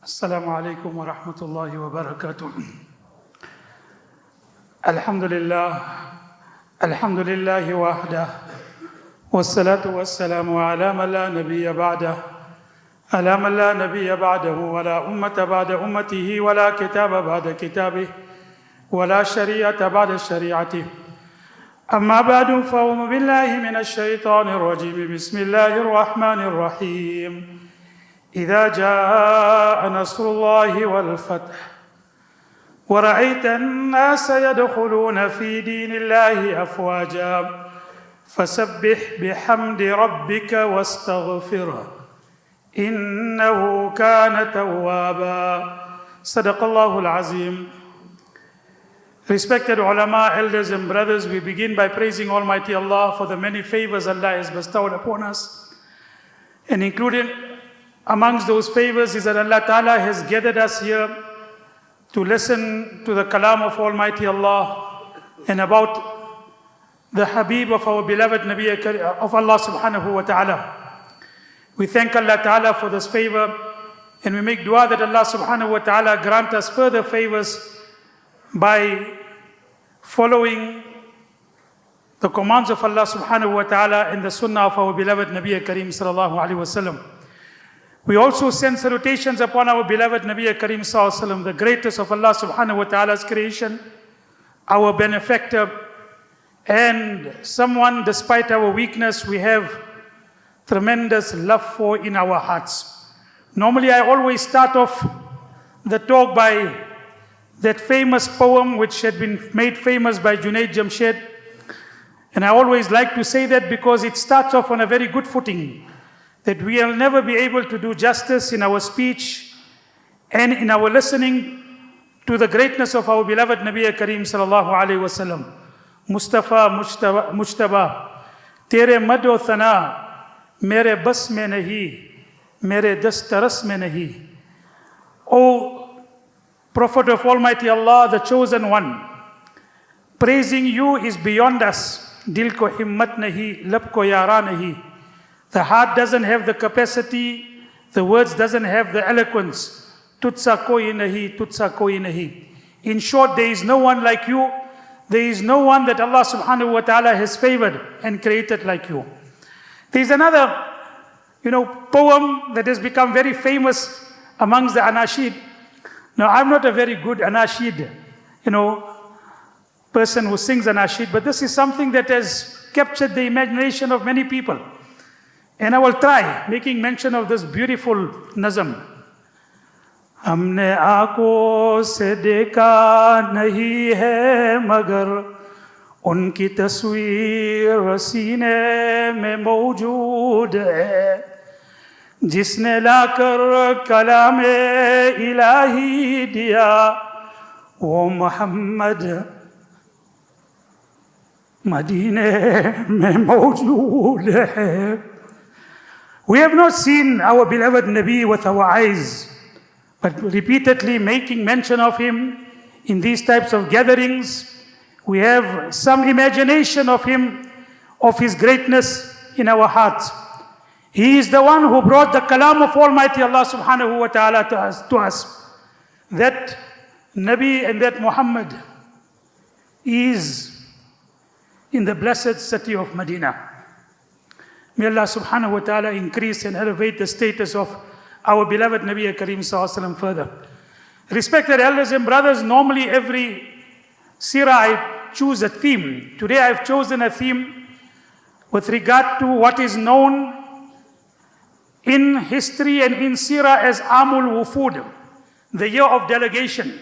السلام عليكم ورحمة الله وبركاته. الحمد لله وحده والصلاة والسلام على من لا نبي بعده ولا أمة بعد أمته ولا كتاب بعد كتابه ولا شريعة بعد شريعته. أما بعد فأعوذ بالله من الشيطان الرجيم. بسم الله الرحمن الرحيم. إذا جاء نصر الله والفتح ورأيت الناس يدخلون في دين الله أفواجا فسبح بحمد ربك واستغفره إنه كان توابا. صدق الله العظيم. Respected ulama, elders and brothers, we begin by praising Almighty Allah for the many favors Allah has bestowed upon us. And including amongst those favors is that Allah Ta'ala has gathered us here to listen to the kalam of Almighty Allah and about the Habib of our beloved Nabi of Allah Subhanahu wa Ta'ala. We thank Allah Ta'ala for this favor and we make dua that Allah Subhanahu wa Ta'ala grant us further favors by following the commands of Allah Subhanahu wa Ta'ala and the sunnah of our beloved Nabi Kareem Sallallahu Alaihi Wasallam. We also send salutations upon our beloved Nabi Kareem Sallallahu Alaihi Wasallam, the greatest of Allah Subhanahu wa Ta'ala's creation, our benefactor, and someone despite our weakness we have tremendous love for in our hearts. Normally I always start off the talk by that famous poem which had been made famous by Junaid Jamshed. And I always like to say that because it starts off on a very good footing, that we will never be able to do justice in our speech and in our listening to the greatness of our beloved Nabi Kareem Sallallahu Alaihi Wasallam. Mustafa Mujtaba, Tere mad o thana, mere bas mein nahi, mere dastaras mein nahi. O Prophet of Almighty Allah, the chosen one, praising you is beyond us. Dil ko himmat nahi, lab ko yara nahi. The heart doesn't have the capacity, the words doesn't have the eloquence. Tutsa koi nahi, tutsa koi nahi. In short, there is no one like you. There is no one that Allah Subhanahu wa Ta'ala has favored and created like you. There is another, poem that has become very famous amongst the anashid. Now, I'm not a very good anashid, person who sings anashid, but this is something that has captured the imagination of many people. And I will try making mention of this beautiful nazam. हमने आँखों से देखा नहीं है मगर उनकी तस्वीर सीने में मौजूद है जिसने लाकर कलाम इलाही दिया वो मोहम्मद मदीने में मौजूद है. We have not seen our beloved Nabi with our eyes, but repeatedly making mention of him in these types of gatherings, we have some imagination of him, of his greatness in our hearts. He is the one who brought the kalam of Almighty Allah Subhanahu wa Ta'ala to us. That Nabi and that Muhammad is in the blessed city of Medina. May Allah Subhanahu wa Ta'ala increase and elevate the status of our beloved Nabi Kareem Sallallahu Alaihi Wasallam further. Respected elders and brothers, normally every seerah I choose a theme. Today I have chosen a theme with regard to what is known in history and in seerah as Amul Wufud, the year of delegation.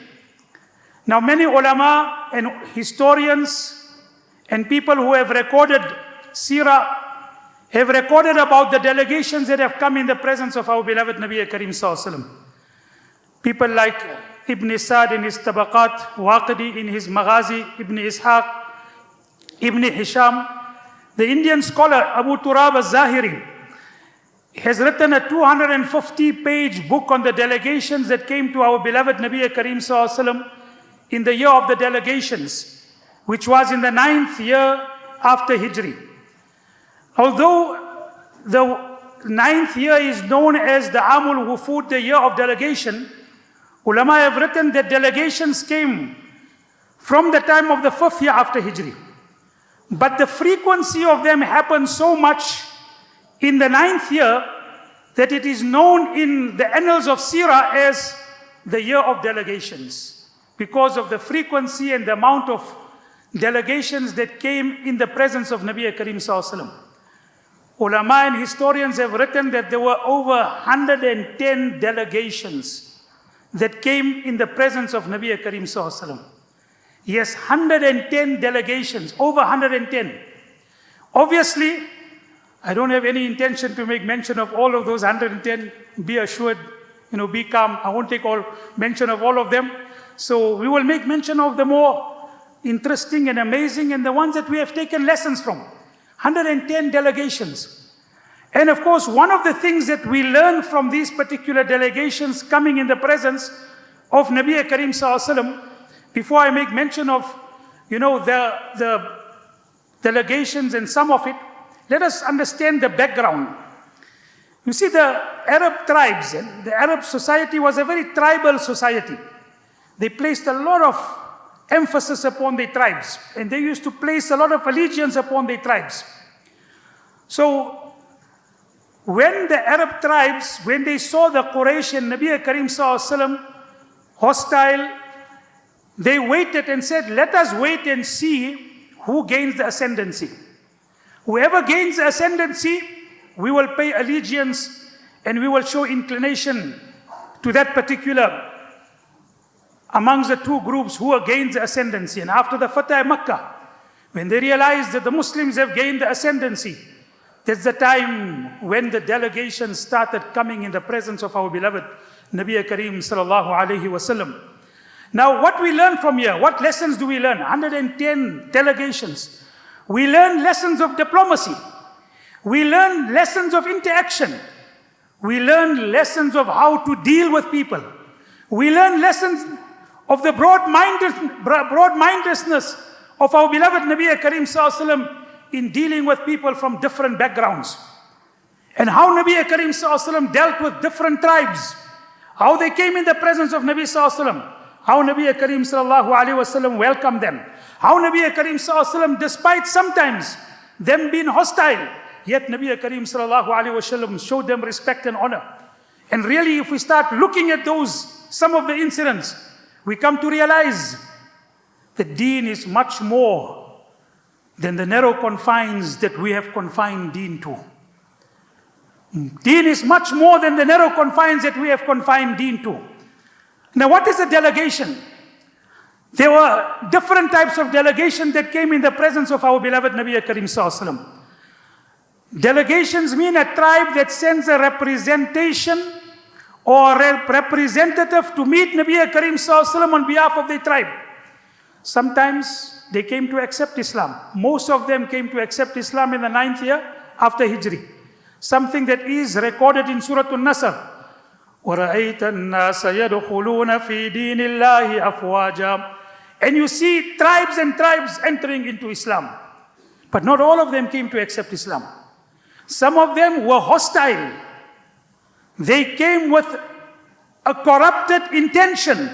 Now many ulama and historians and people who have recorded seerah have recorded about the delegations that have come in the presence of our beloved Nabi Kareem Sallallahu Alaihi Wasallam. People like Ibn Sa'd in his Tabaqat, Waqidi in his Maghazi, Ibn Ishaq, Ibn Hisham. The Indian scholar Abu Turab al-Zahiri has written a 250-page book on the delegations that came to our beloved Nabi Kareem Sallallahu Alaihi Wasallam in the year of the delegations, which was in the 9th year after Hijri. Although the 9th year is known as the Amul Wufud, the year of delegation. Ulama have written that delegations came from the time of the 5th year after Hijri. But the frequency of them happened so much in the 9th year that it is known in the annals of Seerah as the year of delegations, because of the frequency and the amount of delegations that came in the presence of Nabi Karim Sallallahu Alaihi Wasallam. Ulama and historians have written that there were over 110 delegations that came in the presence of Nabi Karim Sallallahu Alaihi Wasallam. Yes, 110 delegations, over 110. Obviously, I don't have any intention to make mention of all of those 110. Be assured, be calm. I won't take all mention of all of them. So we will make mention of the more interesting and amazing and the ones that we have taken lessons from. 110 delegations. And of course, one of the things that we learn from these particular delegations coming in the presence of Nabi Karim Sallallahu Alaihi Wasallam, before I make mention of, the delegations and some of it, let us understand the background. You see, the Arab tribes, the Arab society was a very tribal society. They placed a lot of emphasis upon their tribes, and they used to place a lot of allegiance upon their tribes. So, when the Arab tribes, when they saw the Quraysh and Nabi Karim Sallallahu Alaihi Wasallam hostile, they waited and said, let us wait and see who gains the ascendancy. Whoever gains the ascendancy, we will pay allegiance and we will show inclination to that particular amongst the two groups who gained the ascendancy. And after the Fatah Makkah, when they realized that the Muslims have gained the ascendancy, that's the time when the delegations started coming in the presence of our beloved Nabi Karim Sallallahu Alaihi Wasallam. Now, what we learn from here, what lessons do we learn? 110 delegations. We learn lessons of diplomacy. We learn lessons of interaction. We learn lessons of how to deal with people. We learn lessons of the broad-mindedness of our beloved Nabi Karim Sallallahu Alaihi Wasallam in dealing with people from different backgrounds. And how Nabi Karim Sallallahu Alaihi Wasallam dealt with different tribes. How they came in the presence of Nabi Sallallahu Alaihi Wasallam. How Nabi Karim Sallallahu Alaihi Wasallam welcomed them. How Nabi Karim Sallallahu Alaihi Wasallam, despite sometimes them being hostile, yet Nabi Karim Sallallahu Alaihi Wasallam showed them respect and honor. And really, if we start looking at some of the incidents, we come to realize that Deen is much more than the narrow confines that we have confined Deen to. Deen is much more than the narrow confines that we have confined Deen to. Now, what is a delegation? There were different types of delegation that came in the presence of our beloved Nabi Karim Sallallahu Alaihi Wasallam. Delegations mean a tribe that sends a representation or a representative to meet Nabi Karim Sallallahu Alaihi Wasallam on behalf of their tribe. Sometimes they came to accept Islam. Most of them came to accept Islam in the 9th year after Hijri. Something that is recorded in Surah An-Nasr. وَرَأَيْتَ النَّاسَ يَدْخُلُونَ فِي دِينِ اللَّهِ أَفْوَاجًا. And you see tribes and tribes entering into Islam. But not all of them came to accept Islam. Some of them were hostile. They came with a corrupted intention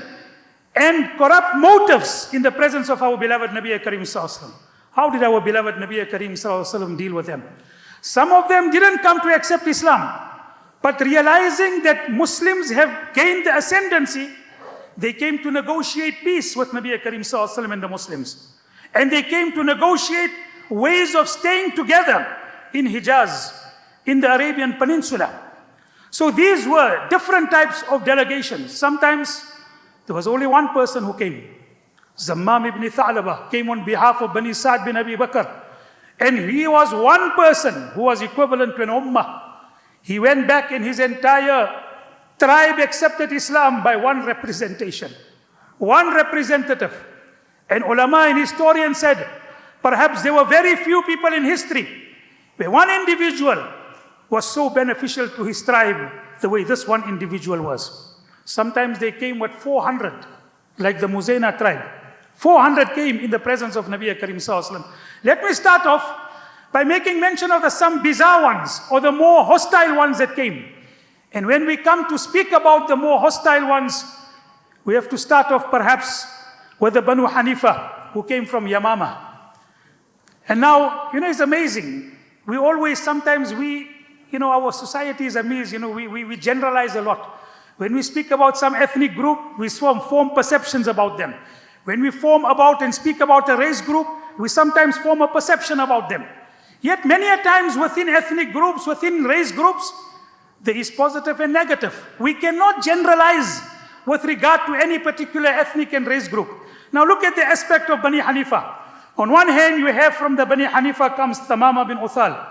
and corrupt motives in the presence of our beloved Nabi Karim Sallallahu Alaihi Wasallam. How did our beloved Nabi Karim Sallallahu Alaihi Wasallam deal with them? Some of them didn't come to accept Islam. But realizing that Muslims have gained the ascendancy, they came to negotiate peace with Nabi Karim Sallallahu Alaihi Wasallam and the Muslims. And they came to negotiate ways of staying together in Hijaz, in the Arabian Peninsula. So these were different types of delegations. Sometimes there was only one person who came. Zammam ibn Tha'laba came on behalf of Bani Sa'd bin Abi Bakr. And he was one person who was equivalent to an ummah. He went back and his entire tribe accepted Islam by one representation, one representative. And ulama and historians said, perhaps there were very few people in history where one individual was so beneficial to his tribe the way this one individual was. Sometimes they came with 400, like the Muzayna tribe. 400 came in the presence of Nabi Karim Sallallahu Alaihi Wasallam. Let me start off by making mention of some bizarre ones or the more hostile ones that came. And when we come to speak about the more hostile ones, we have to start off perhaps with the Banu Hanifa, who came from Yamama. And now, it's amazing. We always, sometimes our society is amazed, we generalize a lot. When we speak about some ethnic group, we form perceptions about them. When we form about and speak about a race group, we sometimes form a perception about them. Yet many a times within ethnic groups, within race groups, there is positive and negative. We cannot generalize with regard to any particular ethnic and race group. Now look at the aspect of Bani Hanifa. On one hand, you have from the Bani Hanifa comes Thamama bin Uthal.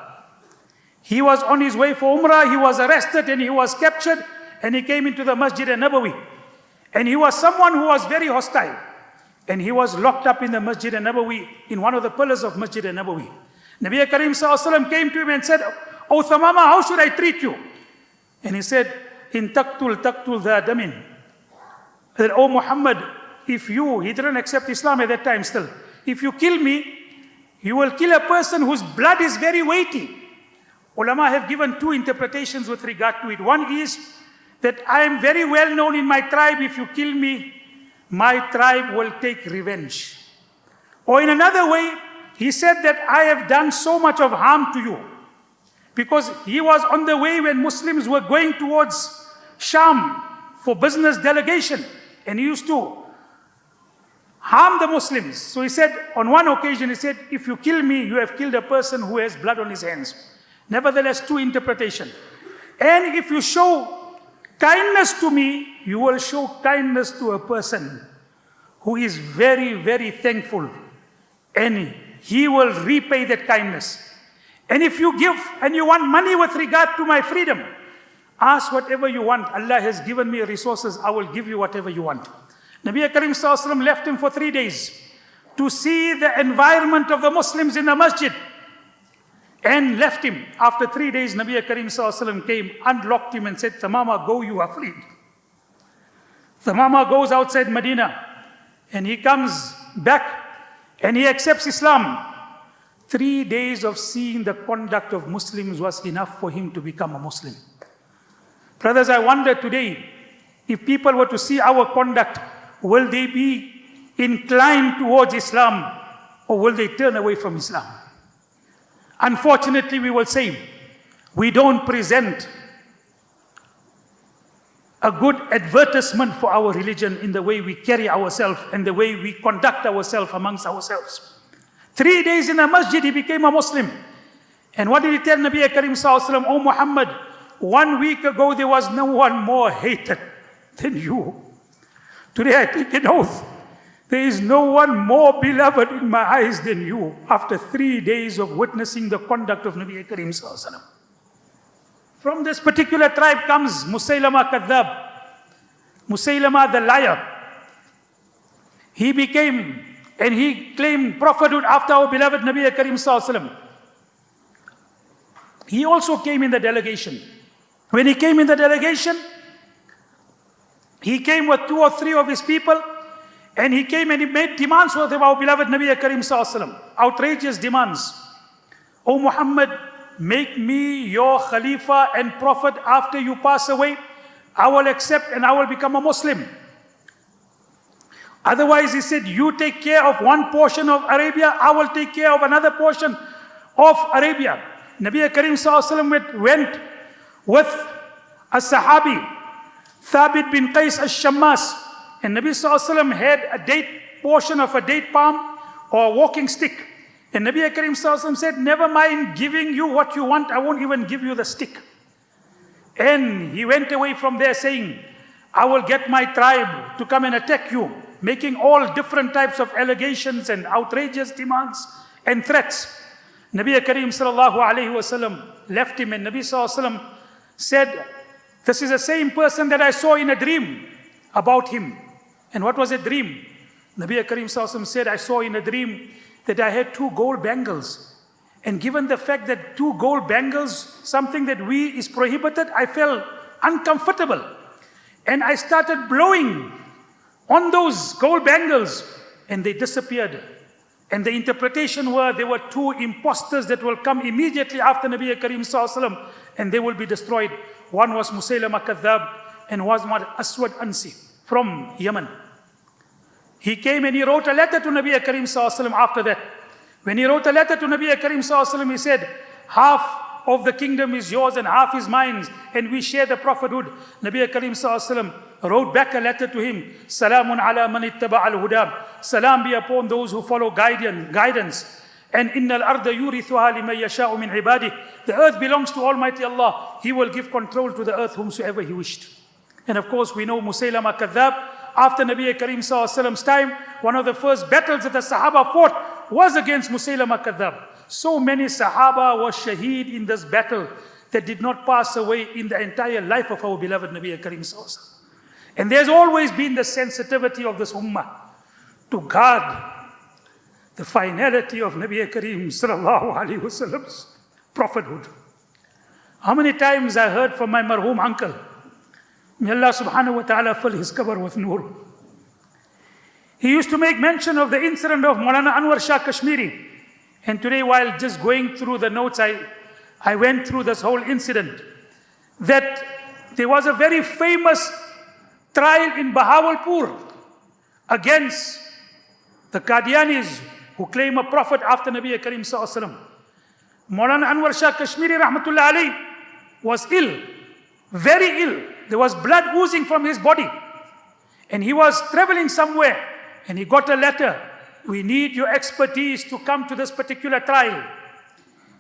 He was on his way for Umrah, he was arrested and he was captured and he came into the Masjid al-Nabawi. And he was someone who was very hostile. And he was locked up in the Masjid al-Nabawi, in one of the pillars of Masjid al-Nabawi. Nabi Karim Sallallahu came to him and said, "Oh Thamama, how should I treat you?" And he said, "In taqtul dha damin." That, "Oh Muhammad, he didn't accept Islam at that time still. If you kill me, you will kill a person whose blood is very weighty." Ulama have given two interpretations with regard to it. One is that I am very well known in my tribe. If you kill me, my tribe will take revenge. Or in another way, he said that I have done so much of harm to you. Because he was on the way when Muslims were going towards Sham for business delegation. And he used to harm the Muslims. So he said, on one occasion, he said, "If you kill me, you have killed a person who has blood on his hands." Nevertheless, two interpretations. "And if you show kindness to me, you will show kindness to a person who is very, very thankful. And he will repay that kindness. And if you give and you want money with regard to my freedom, ask whatever you want. Allah has given me resources. I will give you whatever you want." Nabi Karim Sallallahu Alaihi Wasallam left him for 3 days to see the environment of the Muslims in the masjid. And left him. After 3 days, Nabi Karim Sallallahu Alaihi Wasallam came, unlocked him and said, "Thamama, go, you are freed." Thamama goes outside Medina and he comes back and he accepts Islam. 3 days of seeing the conduct of Muslims was enough for him to become a Muslim. Brothers, I wonder today, if people were to see our conduct, will they be inclined towards Islam or will they turn away from Islam? Unfortunately, we will say, we don't present a good advertisement for our religion in the way we carry ourselves and the way we conduct ourselves amongst ourselves. 3 days in a masjid, he became a Muslim. And what did he tell Nabi Karim Sallallahu Alaihi Wasallam? "Oh Muhammad, 1 week ago there was no one more hated than you. Today I take an oath, there is no one more beloved in my eyes than you," after 3 days of witnessing the conduct of Nabi Karim Sallallahu Alaihi Wasallam. From this particular tribe comes Musaylama Kadhab, Musaylama the liar. He became and he claimed prophethood after our beloved Nabi Karim Sallallahu Alaihi Wasallam. He also came in the delegation. When he came in the delegation, he came with 2 or 3 of his people, and he came and he made demands with our beloved Nabi Karim Sallallahu Alaihi Wasallam. Outrageous demands. "O Muhammad, make me your Khalifa and Prophet after you pass away. I will accept and I will become a Muslim. Otherwise," he said, "you take care of one portion of Arabia, I will take care of another portion of Arabia." Nabi Karim Sallallahu Alaihi Wasallam went with a Sahabi, Thabit bin Qais al-Shammas. And Nabi Sallallahu Alaihi Wasallam had a portion of a date palm or a walking stick. And Nabi Karim Sallallahu Alaihi Wasallam said, "Never mind giving you what you want, I won't even give you the stick." And he went away from there saying, "I will get my tribe to come and attack you," making all different types of allegations and outrageous demands and threats. Nabi Karim Sallallahu Alaihi Wasallam left him, and Nabi Sallallahu Alaihi Wasallam said, "This is the same person that I saw in a dream about him." And what was a dream? Nabi Karim Sallallahu Alaihi Wasallam said, "I saw in a dream that I had 2 gold bangles. And given the fact that 2 gold bangles, something that is prohibited, I felt uncomfortable. And I started blowing on those gold bangles and they disappeared. And the interpretation were there were two imposters that will come immediately after Nabi Karim Sallallahu Alaihi Wasallam and they will be destroyed. One was Musaylama Kadhab and one was Aswad Ansi from Yemen. He came and he wrote a letter to Nabi Karim Sallallahu Alaihi Wasallam after that. When he wrote a letter to Nabi Karim Sallallahu Alaihi Wasallam, he said, half of the kingdom is yours and half is mine, and we share the prophethood. Nabi Karim Sallallahu Alaihi Wasallam wrote back a letter to him, Salamun ala man ittaba al-huda. Salam be upon those who follow guidance. And innal arda yurithuha liman yasha'u min ibadih. The earth belongs to Almighty Allah. He will give control to the earth whomsoever He wished. And of course we know Musaylama Kadhab, after Nabi Karim Sallallahu Alaihi Wasallam's time, one of the first battles that the Sahaba fought was against Musaylama Kadhab. So many Sahaba were shaheed in this battle that did not pass away in the entire life of our beloved Nabi Karim Sallallahu Alaihi Wasallam. And there's always been the sensitivity of this ummah to guard the finality of Nabi Karim Sallallahu Alaihi Wasallam's prophethood. How many times I heard from my marhum uncle, may Allah subhanahu wa ta'ala fill his qabr with Nurul. He used to make mention of the incident of Maulana Anwar Shah Kashmiri. And today, while just going through the notes, I went through this whole incident. That there was a very famous trial in Bahawalpur against the Qadianis who claim a prophet after Nabi Karim Sallallahu Alaihi Wasallam. Maulana Anwar Shah Kashmiri Rahmatullah Alayhi was ill, very ill. There was blood oozing from his body. And he was traveling somewhere and he got a letter. We need your expertise to come to this particular trial.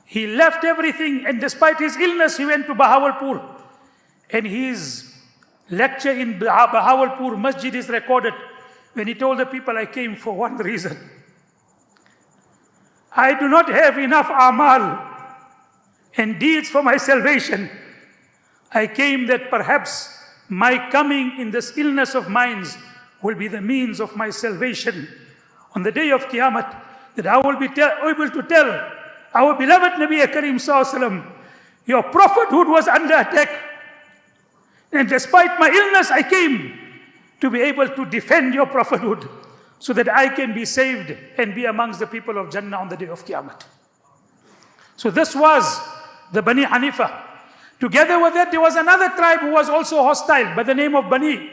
He left everything and despite his illness, he went to Bahawalpur. And his lecture in Bahawalpur Masjid is recorded when he told the people, I came for one reason. I do not have enough amal and deeds for my salvation. I came that perhaps my coming in this illness of mine will be the means of my salvation on the day of Qiyamah, that I will be able to tell our beloved Nabi Karim Sallallahu Alaihi Wasallam, your prophethood was under attack. And despite my illness, I came to be able to defend your prophethood so that I can be saved and be amongst the people of Jannah on the day of Qiyamah. So this was the Bani Hanifa. Together with that, there was another tribe who was also hostile by the name of Bani.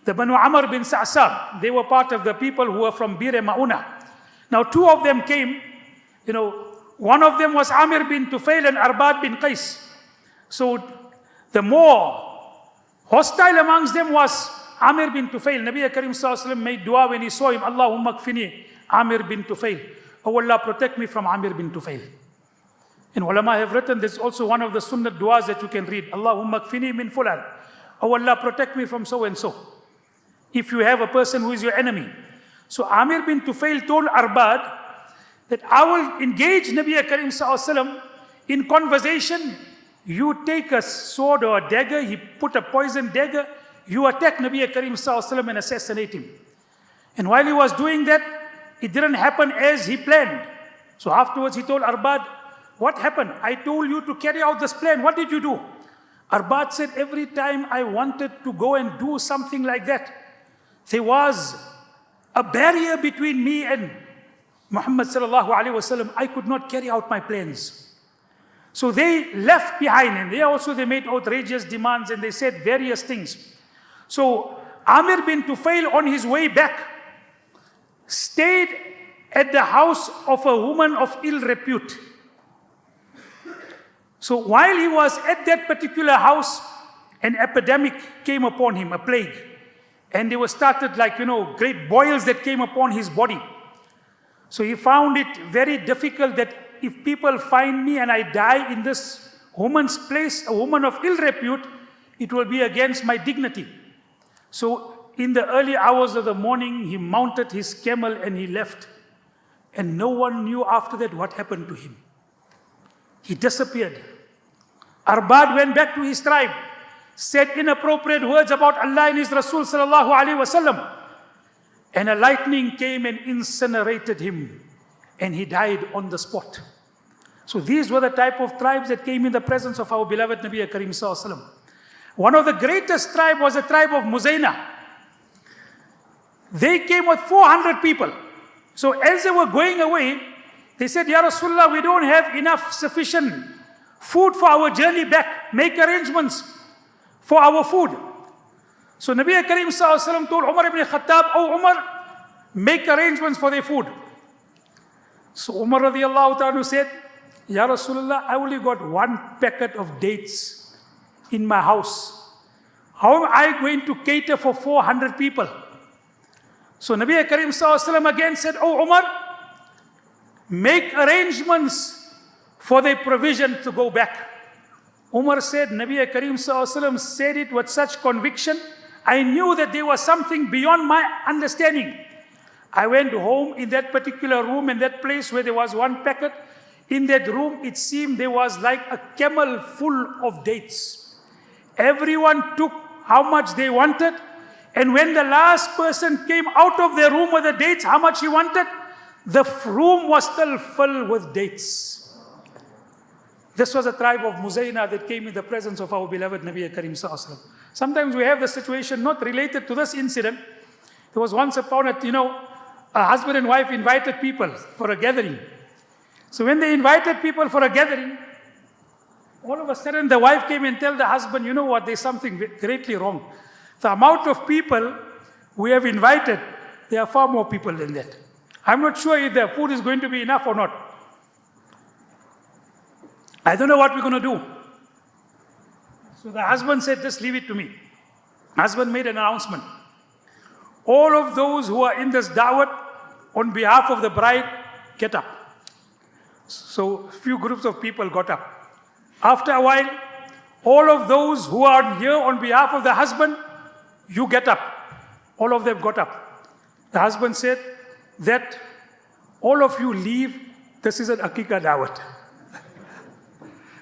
The Banu Amr bin Sa'sa, they were part of the people who were from Bir Ma'una. Now two of them came, one of them was Amir bin Tufail and Arbad bin Qais. So the more hostile amongst them was Amir bin Tufail. Nabi Karim Sallallahu Alaihi Wasallam made dua when he saw him, Allahumma kfini Amir bin Tufail. Oh Allah, protect me from Amir bin Tufail. And ulama have written, there's also one of the sunnah duas that you can read. Allahumma kfini min fulan. Oh Allah, protect me from so and so. If you have a person who is your enemy. So Amir bin Tufail told Arbad that I will engage Nabi Karim Sallallahu Alaihi Wasallam in conversation. You take a sword or a dagger, he put a poison dagger, you attack Nabi Karim Sallallahu Alaihi Wasallam and assassinate him. And while he was doing that, it didn't happen as he planned. So afterwards he told Arbad, what happened? I told you to carry out this plan. What did you do? Arbad said, every time I wanted to go and do something like that, there was a barrier between me and Muhammad sallallahu alaihi wasallam. I could not carry out my plans. So they left behind and they made outrageous demands and they said various things. So Amir bin Tufail on his way back stayed at the house of a woman of ill repute. So while he was at that particular house, an epidemic came upon him, a plague. And they were started great boils that came upon his body. So he found it very difficult that if people find me and I die in this woman's place, a woman of ill repute, it will be against my dignity. So in the early hours of the morning, he mounted his camel and he left. And no one knew after that what happened to him. He disappeared. Arbad went back to his tribe, said inappropriate words about Allah and His Rasul sallallahu alaihi wasallam. And a lightning came and incinerated him. And he died on the spot. So these were the type of tribes that came in the presence of our beloved Nabi Karim sallallahu alaihi wasallam. One of the greatest tribe was the tribe of Muzayna. They came with 400 people. So as they were going away, they said, Ya Rasulullah, we don't have enough sufficient food for our journey back. Make arrangements for our food. So Nabi Karim Sallallahu Alaihi Wasallam told Umar ibn Khattab, Oh Umar, make arrangements for their food. So Umar radiallahu ta'ala said, Ya Rasulullah, I only got one packet of dates in my house. How am I going to cater for 400 people? So Nabi Karim Sallallahu Alaihi Wasallam again said, Oh Umar, make arrangements for their provision to go back. Umar said, Nabi Karim Sallallahu Alaihi Wasallam said it with such conviction, I knew that there was something beyond my understanding. I went home in that particular room, in that place where there was one packet. In that room, it seemed there was like a camel full of dates. Everyone took how much they wanted. And when the last person came out of their room with the dates, how much he wanted, the room was still filled with dates. This was a tribe of Muzayna that came in the presence of our beloved Nabi Karim Sallallahu Alaihi Wasallam. Sometimes we have the situation not related to this incident. There was once upon it, a husband and wife invited people for a gathering. So when they invited people for a gathering, all of a sudden the wife came and told the husband, you know what, there's something greatly wrong. The amount of people we have invited, there are far more people than that. I'm not sure if the food is going to be enough or not. I don't know what we're going to do. So the husband said, just leave it to me. Husband made an announcement. All of those who are in this da'wat on behalf of the bride, get up. So a few groups of people got up. After a while, all of those who are here on behalf of the husband, you get up. All of them got up. The husband said that all of you leave. This is an Aqiqah da'wat.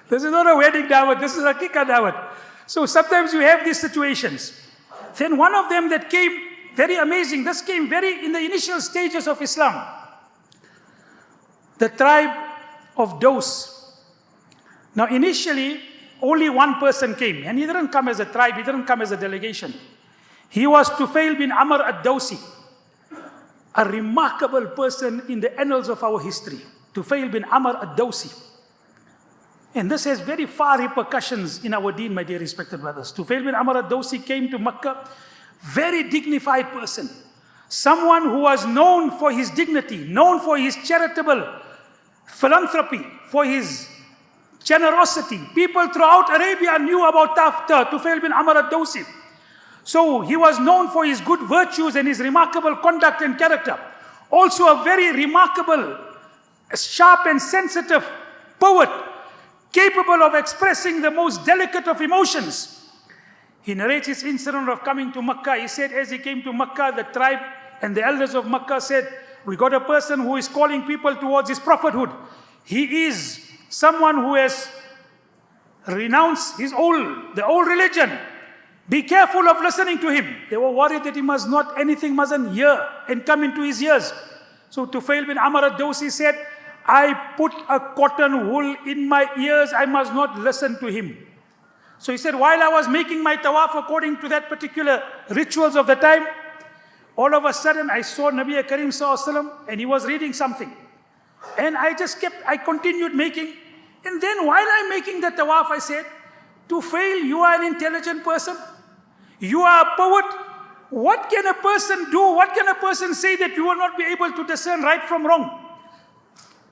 This is not a wedding da'wat. This is Aqiqah da'wat. So sometimes you have these situations. Then one of them that came, very amazing, this came very in the initial stages of Islam. The tribe of Daws. Now initially, only one person came. And he didn't come as a tribe, he didn't come as a delegation. He was Tufail bin Amr ad-Dawsi, a remarkable person in the annals of our history. Tufail bin Amr ad-Dawsi. And this has very far repercussions in our deen, my dear respected brothers. Tufail bin Amr ad-Dawsi came to Makkah, very dignified person. Someone who was known for his dignity, known for his charitable philanthropy, for his generosity. People throughout Arabia knew about Tufail bin Amr ad-Dawsi. So he was known for his good virtues and his remarkable conduct and character. Also a very remarkable, sharp and sensitive poet, capable of expressing the most delicate of emotions. He narrates his incident of coming to Makkah. He said as he came to Makkah, the tribe and the elders of Makkah said, we got a person who is calling people towards his prophethood. He is someone who has renounced the old religion. Be careful of listening to him. They were worried that anything mustn't hear and come into his ears. So Tufail bin Amr ad-Dawsi said, I put a cotton wool in my ears, I must not listen to him. So he said, while I was making my tawaf according to that particular rituals of the time, all of a sudden I saw Nabi Karim Sallallahu Alaihi Wasallam and he was reading something. And I continued making. And then while I'm making the tawaf, I said, Tufail, you are an intelligent person. You are a poet. What can a person do? What can a person say that you will not be able to discern right from wrong?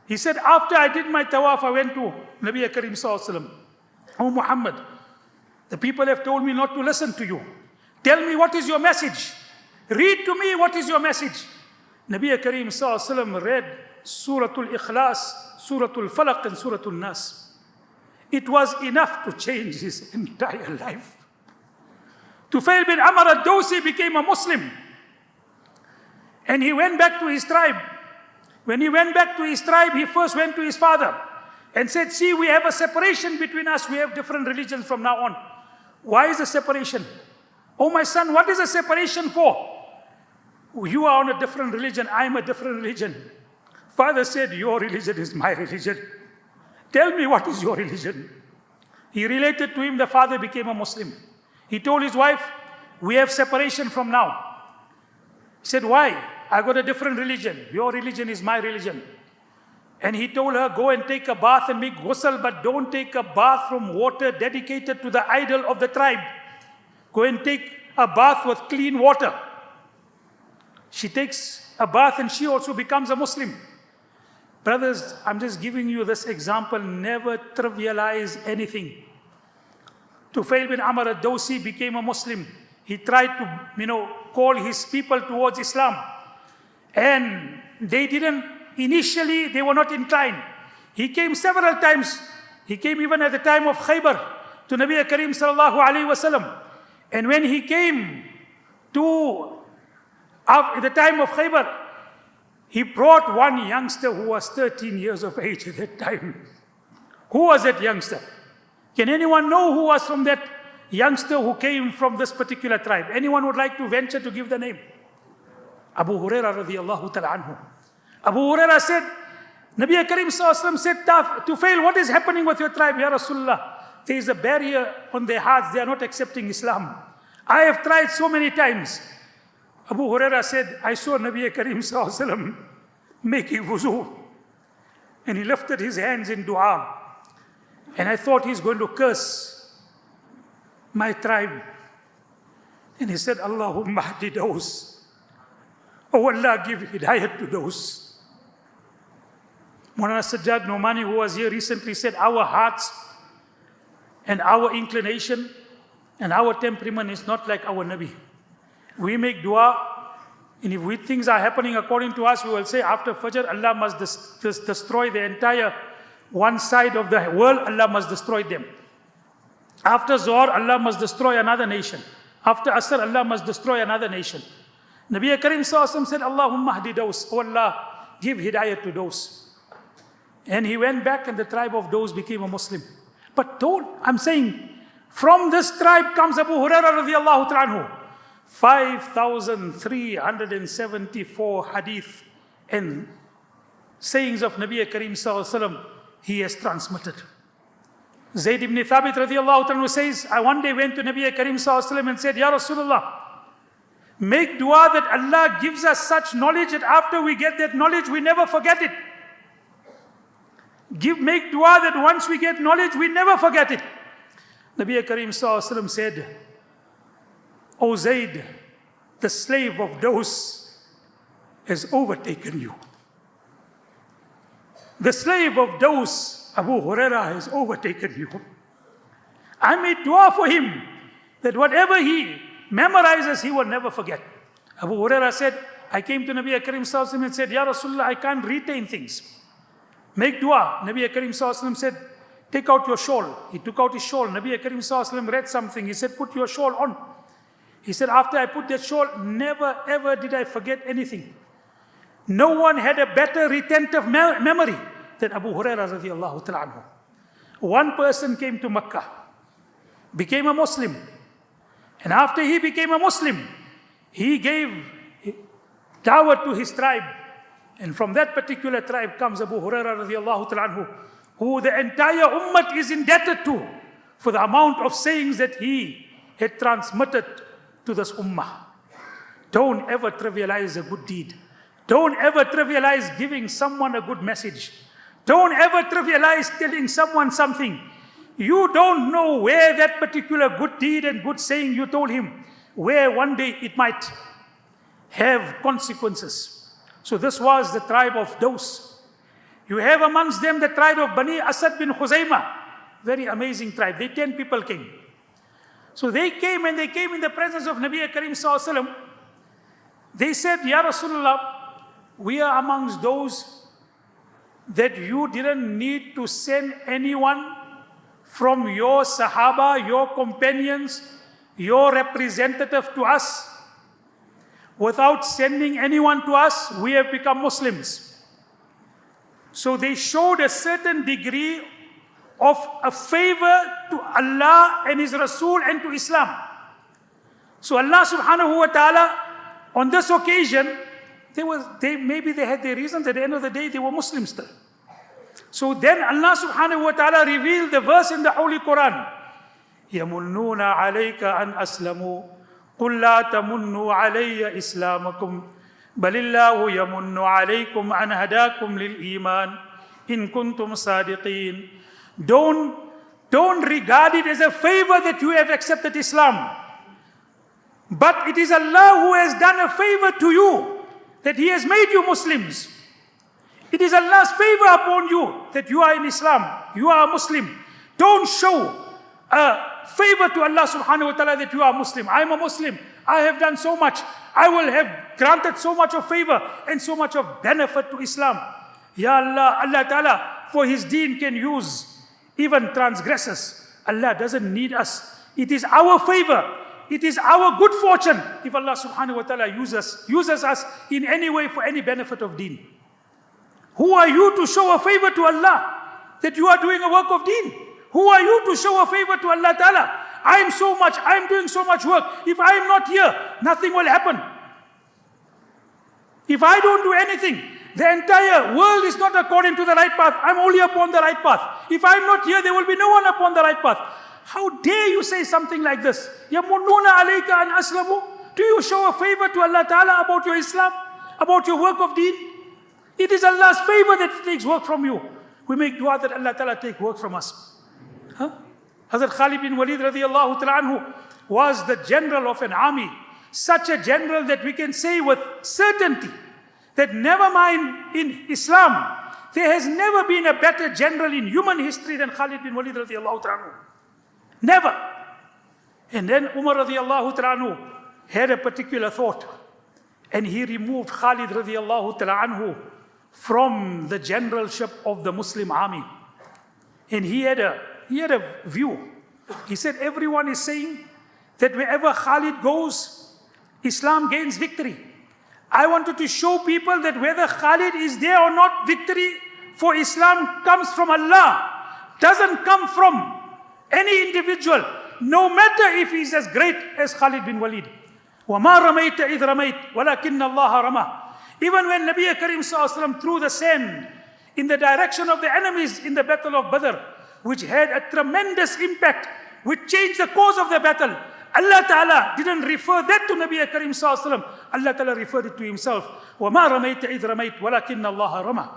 He said, after I did my tawaf, I went to Nabi Karim Sallallahu Alaihi Wasallam. Oh Muhammad, the people have told me not to listen to you. Tell me what is your message. Read to me what is your message. Nabi Karim Sallallahu Alaihi Wasallam read Suratul Ikhlas, Suratul Falaq and Suratul Nas. It was enough to change his entire life. Tufail bin Amr ad-Dawsi became a Muslim. And he went back to his tribe. When he went back to his tribe, he first went to his father and said, see, we have a separation between us. We have different religions from now on. Why is the separation? Oh, my son, what is the separation for? You are on a different religion. I am a different religion. Father said, your religion is my religion. Tell me what is your religion. He related to him. The father became a Muslim. He told his wife, we have separation from now. He said, why? I got a different religion. Your religion is my religion. And he told her, go and take a bath and make ghusl, but don't take a bath from water dedicated to the idol of the tribe. Go and take a bath with clean water. She takes a bath and she also becomes a Muslim. Brothers, I'm just giving you this example. Never trivialize anything. Tufail bin Amr ad-Dawsi became a Muslim. He tried to, call his people towards Islam. And initially they were not inclined. He came several times. He came even at the time of Khaybar to Nabi Karim sallallahu alayhi wasallam. And when he came at the time of Khaybar, he brought one youngster who was 13 years of age at that time. Who was that youngster? Can anyone know who was from that youngster who came from this particular tribe? Anyone would like to venture to give the name? Abu Hurairah radiyallahu ta'ala anhu. Abu Hurairah said, Nabi Karim sallallahu alayhi wasallam said, Tufail, what is happening with your tribe, Ya Rasulullah? There is a barrier on their hearts. They are not accepting Islam. I have tried so many times. Abu Hurairah said, I saw Nabi Karim sallallahu alayhi wasallam making wuzu. And he lifted his hands in dua. And I thought he's going to curse my tribe. And he said, Allahumma hadi those. Oh Allah, give hidayat to those. Maulana Sajjad Nomani, who was here recently, said, our hearts and our inclination and our temperament is not like our Nabi. We make dua, and if things are happening according to us, we will say after Fajr, Allah must destroy the entire one side of the world, Allah must destroy them. After Zohar, Allah must destroy another nation. After Asr, Allah must destroy another nation. Nabi Karim sallallahu alaihi wasallam said, Allahumma hadi those. Oh Allah, give hidayah to those. And he went back and the tribe of those became a Muslim. But I'm saying, from this tribe comes Abu Hurairah radiyallahu ta'ala anhu. 5,374 hadith and sayings of Nabi Karim sallallahu alaihi wasallam he has transmitted. Zayd ibn Thabit radiyallahu ta'ala anhu says, I one day went to Nabi Karim sallallahu alaihi wasallam and said, Ya Rasulullah, make dua that Allah gives us such knowledge that after we get that knowledge, we never forget it. Make dua that once we get knowledge, we never forget it. Nabi Karim sallallahu alaihi wasallam said, O Zayd, the slave of those has overtaken you. The slave of those, Abu Hurairah, has overtaken you. I made dua for him that whatever he memorizes, he will never forget. Abu Hurairah said, I came to Nabi Karim sallallahu alaihi wasallam and said, Ya Rasulullah, I can't retain things. Make dua. Nabi Karim sallallahu alaihi wasallam said, take out your shawl. He took out his shawl. Nabi Karim sallallahu alaihi wasallam read something. He said, put your shawl on. He said, after I put that shawl, never ever did I forget anything. No one had a better retentive memory than Abu Hurairah radiyallahu ta'ala anhu. One person came to Makkah, became a Muslim. And after he became a Muslim, he gave dawah to his tribe. And from that particular tribe comes Abu Hurairah radiyallahu ta'ala anhu, who the entire ummah is indebted to for the amount of sayings that he had transmitted to this ummah. Don't ever trivialize a good deed. Don't ever trivialize giving someone a good message. Don't ever trivialize telling someone something. You don't know where that particular good deed and good saying you told him, where one day it might have consequences. So this was the tribe of those. You have amongst them the tribe of Bani Asad bin Khuzaymah. Very amazing tribe. 10 people came. So they came and they came in the presence of Nabi Karim sallallahu alaihi wasallam. They said, Ya Rasulullah, we are amongst those that you didn't need to send anyone from your Sahaba, your companions, your representative to us. Without sending anyone to us, we have become Muslims. So they showed a certain degree of a favor to Allah and His Rasul and to Islam. So Allah subhanahu wa ta'ala, on this occasion, maybe they had their reasons. At the end of the day, they were Muslims still. So then Allah subhanahu wa ta'ala revealed the verse in the Holy Quran. يَمُنُّونَ عَلَيْكَ أَنْ أَسْلَمُوا قُلْ لَا تَمُنُّوا عَلَيَّ إِسْلَامَكُمْ بل الله يمن عليكم أن هداكم للإيمان إن كنتم صادقين. Don't regard it as a favor that you have accepted Islam. But it is Allah who has done a favor to you, that He has made you Muslims. It is Allah's favor upon you that you are in Islam, you are a Muslim. Don't show a favor to Allah subhanahu wa ta'ala that you are Muslim. I am a Muslim. I have done so much. I will have granted so much of favor and so much of benefit to Islam. Ya Allah, Allah ta'ala, for His deen can use even transgressors. Allah doesn't need us. It is our favor. It is our good fortune if Allah subhanahu wa ta'ala uses us in any way for any benefit of deen. Who are you to show a favor to Allah that you are doing a work of deen? Who are you to show a favor to Allah ta'ala? I am doing so much work. If I am not here, nothing will happen. If I don't do anything, the entire world is not according to the right path. I'm only upon the right path. If I'm not here, there will be no one upon the right path. How dare you say something like this? يَمُنُّونَ عَلَيْكَ أَنْ أَسْلَمُوا. Do you show a favor to Allah Ta'ala about your Islam? About your work of deen? It is Allah's favor that He takes work from you. We make dua that Allah Ta'ala take work from us. Hazrat Khalid bin Walid radiallahu ta'ala anhu was the general of an army. Such a general that we can say with certainty that never mind in Islam, there has never been a better general in human history than Khalid bin Walid radiallahu ta'ala anhu. Never. And then Umar radiallahu ta'ala anhu had a particular thought, and he removed Khalid radiallahu ta'ala anhu from the generalship of the Muslim army. And he had a view. He said, everyone is saying that wherever Khalid goes, Islam gains victory. I wanted to show people that whether Khalid is there or not, victory for Islam comes from Allah. Doesn't come from any individual, no matter if he's as great as Khalid bin Walid. وَمَا رَمَيْتَ إِذْ رَمَيْتَ وَلَكِنَّ اللَّهَ رَمَى. Even when Nabi Karim Sallallahu threw the sand in the direction of the enemies in the battle of Badr, which had a tremendous impact, which changed the course of the battle, Allah Ta'ala didn't refer that to Nabi Karim Sallallahu. Allah Ta'ala referred it to Himself. وَمَا رَمَيْتَ إِذْ رَمَيْتَ وَلَكِنَّ اللَّهَ رَمَى.